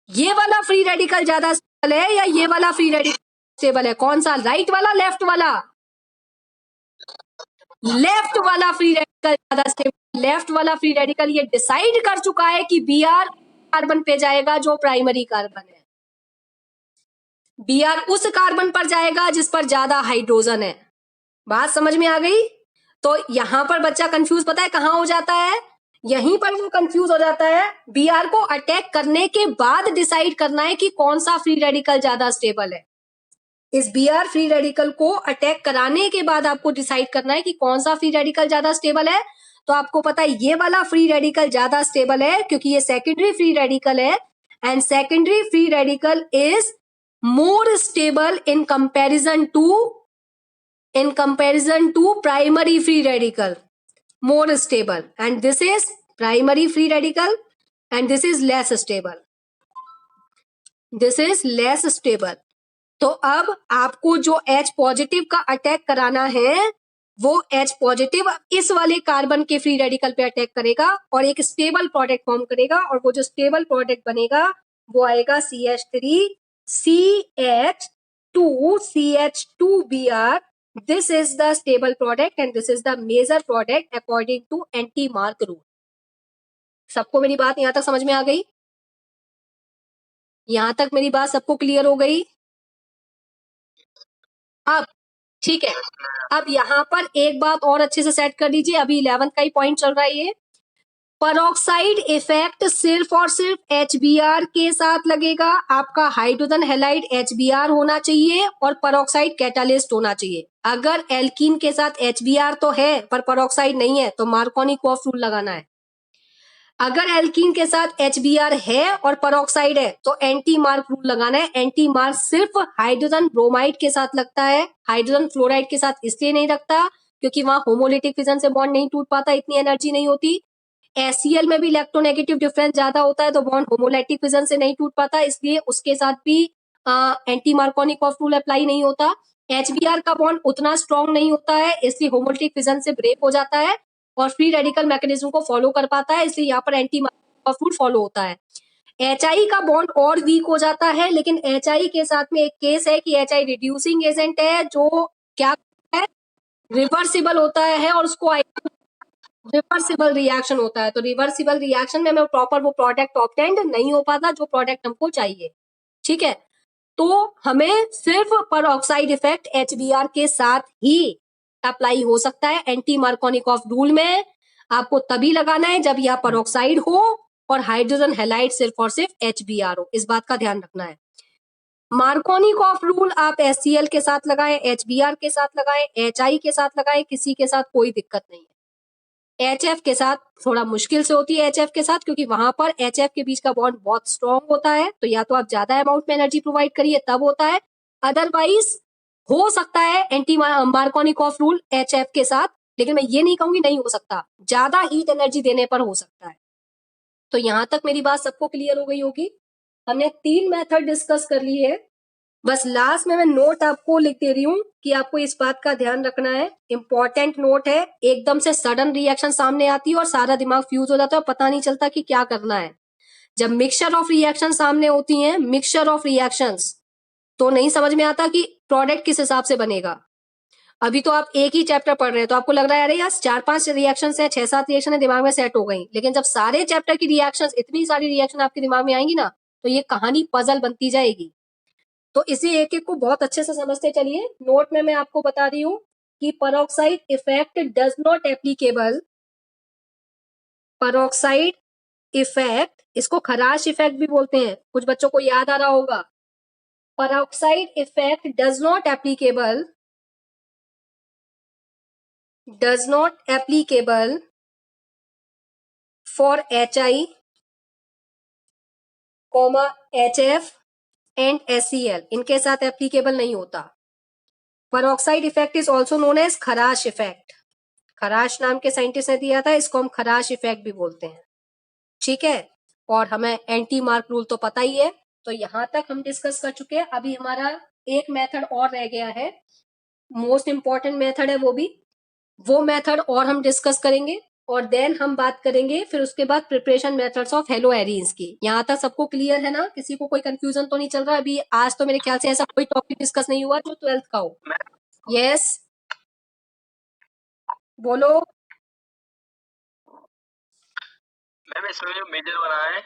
A: ये वाला फ्री रेडिकल ज्यादा स्टेबल है या ये वाला फ्री रेडिकल स्टेबल है, कौन सा, राइट वाला लेफ्ट वाला, लेफ्ट वाला फ्री रेडिकल ज्यादा स्टेबल, लेफ्ट वाला फ्री रेडिकल ये डिसाइड कर चुका है कि बी आर कार्बन पे जाएगा जो प्राइमरी कार्बन है, बी आर उस कार्बन पर जाएगा जिस पर ज्यादा हाइड्रोजन है। बात समझ में आ गई। तो यहां पर बच्चा कंफ्यूज पता है कहां हो जाता है, यहीं पर वो कंफ्यूज हो जाता है, बी आर को अटैक करने के बाद डिसाइड करना है कि कौन सा फ्री रेडिकल ज्यादा स्टेबल है। इस बी आर फ्री रेडिकल को अटैक कराने के बाद आपको डिसाइड करना है कि कौन सा फ्री रेडिकल ज्यादा स्टेबल है। तो आपको पता है ये वाला फ्री रेडिकल ज्यादा स्टेबल है क्योंकि ये सेकेंडरी फ्री रेडिकल है, and secondary free radical is more stable in comparison to primary free radical, more stable, and this is primary free radical and this is less stable, this is less stable। तो अब आपको जो H positive का attack कराना है वो H positive इस वाले कार्बन के फ्री रेडिकल पे अटैक करेगा और एक स्टेबल प्रोडक्ट फॉर्म करेगा, और वो जो स्टेबल प्रोडक्ट बनेगा वो आएगा CH3CH2Br। This is the stable product and this is the major product according to anti-mark rule। सबको मेरी बात यहां तक समझ में आ गई, यहां तक मेरी बात सबको क्लियर हो गई। अब ठीक है, अब यहां पर एक बात और अच्छे से सेट कर लीजिए, अभी 11th का ही पॉइंट चल रहा है ये, परोक्साइड इफेक्ट सिर्फ और सिर्फ HBr के साथ लगेगा, आपका हाइड्रोजन हैलाइड HBr होना चाहिए और परोक्साइड कैटालिस्ट होना चाहिए। अगर एल्कीन के साथ HBr तो है पर परोक्साइड नहीं है तो मार्कोनिकॉफ रूल लगाना है। अगर एल्कीन के साथ HBr है और परोक्साइड है तो एंटी मार्क रूल लगाना है। एंटी मार्क सिर्फ हाइड्रोजन ब्रोमाइड के साथ लगता है, हाइड्रोजन फ्लोराइड के साथ इसलिए नहीं लगता क्योंकि वहां होमोलिटिक फिजन से बॉन्ड नहीं टूट पाता, इतनी एनर्जी नहीं होती। HCl में भी इलेक्ट्रोनेगेटिव डिफरेंस ज्यादा होता है तो बॉन्ड होमोलैटिक फिजन से नहीं टूट पाता, इसलिए उसके साथ भी एंटी मार्कोनिकॉफ रूल अप्लाई नहीं होता। HBr का बॉन्ड उतना स्ट्रॉन्ग नहीं होता है इसलिए होमोलिटिक फिजन से ब्रेक हो जाता है। और फ्री रेडिकल मैकेनिज्म को फॉलो कर पाता है, इसलिए यहाँ पर एंटी मार्कोव रूल फॉलो होता है। HI का बॉन्ड और वीक हो जाता है, लेकिन HI के साथ में एक केस है कि HI रिड्यूसिंग एजेंट है जो क्या है, रिवर्सिबल होता है और उसको रिवर्सिबल रिएक्शन होता है। तो रिवर्सिबल रिएक्शन में हमें प्रॉपर वो प्रोडक्ट ऑब्टेन्ड नहीं हो पाता जो प्रोडक्ट हमको चाहिए। ठीक है, तो हमें सिर्फ परऑक्साइड इफेक्ट HBr के साथ ही अप्लाई हो सकता है। एंटी मार्कोनिकॉफ रूल में आपको तभी लगाना है जब यह परऑक्साइड हो और हाइड्रोजन हैलाइड सिर्फ और सिर्फ HBr हो। इस बात का ध्यान रखना है। मार्कोनिकॉफ रूल आप HCl के साथ लगाएं, HBr के साथ लगाएं, HI के साथ लगाएं, किसी के साथ कोई दिक्कत नहीं है। HF के साथ थोड़ा मुश्किल से होती है, HF के साथ, क्योंकि वहां पर HF के बीच का बॉन्ड बहुत स्ट्रॉन्ग होता है, तो या तो आप ज्यादा अमाउंट में एनर्जी प्रोवाइड करिए तब होता है, अदरवाइज हो सकता है एंटी मार्कोनिकॉफ रूल HF के साथ, लेकिन मैं ये नहीं कहूंगी नहीं हो सकता, ज्यादा हीट एनर्जी देने पर हो सकता है। तो यहां तक मेरी बात सबको क्लियर हो गई होगी। हमने 3 मेथड डिस्कस कर ली है। बस लास्ट में मैं नोट आपको लिख दे रही हूँ कि आपको इस बात का ध्यान रखना है, इंपॉर्टेंट नोट है। एकदम से सडन रिएक्शन सामने आती है और सारा दिमाग फ्यूज हो जाता है, पता नहीं चलता कि क्या करना है। जब मिक्सचर ऑफ रिएक्शन सामने होती हैं, मिक्सचर ऑफ रिएक्शंस, तो नहीं समझ में आता कि प्रोडक्ट किस हिसाब से बनेगा। अभी तो आप एक ही चैप्टर पढ़ रहे हैं तो आपको लग रहा है अरे यार 4-5 रिएक्शन है, 6-7 रिएक्शन है, दिमाग में सेट हो गई। लेकिन जब सारे चैप्टर की रिएक्शन, इतनी सारी रिएक्शन आपके दिमाग में आएंगी ना, तो ये कहानी पजल बनती जाएगी। तो इसी एक एक को बहुत अच्छे से समझते चलिए। नोट में मैं आपको बता रही हूं कि peroxide effect does not applicable, peroxide effect, इसको खराश इफेक्ट भी बोलते हैं, कुछ बच्चों को याद आ रहा होगा। Peroxide effect does not applicable for HI, HF and HCl, इनके साथ एप्लीकेबल नहीं होता। Peroxide effect is also known as Kharasch effect, Kharasch नाम के साइंटिस्ट ने दिया था, इसको हम खराश इफेक्ट भी बोलते हैं। ठीक है, और हमें एंटी मार्क रूल तो पता ही है। तो यहां तक हम डिस्कस कर चुके हैं। अभी हमारा एक मेथड और रह गया है, मोस्ट इंपॉर्टेंट मेथड है वो मेथड और हम डिस्कस करेंगे, और देन हम बात करेंगे फिर उसके बाद preparation methods of hello arenes की। यहाँ तक सबको क्लियर है ना? किसी को कोई कंफ्यूजन तो नहीं चल रहा? अभी आज तो मेरे ख्याल से ऐसा कोई टॉपिक डिस्कस नहीं हुआ जो 12th का हो। यस, बोलो।
B: मैम इसमें जो मेजर बना है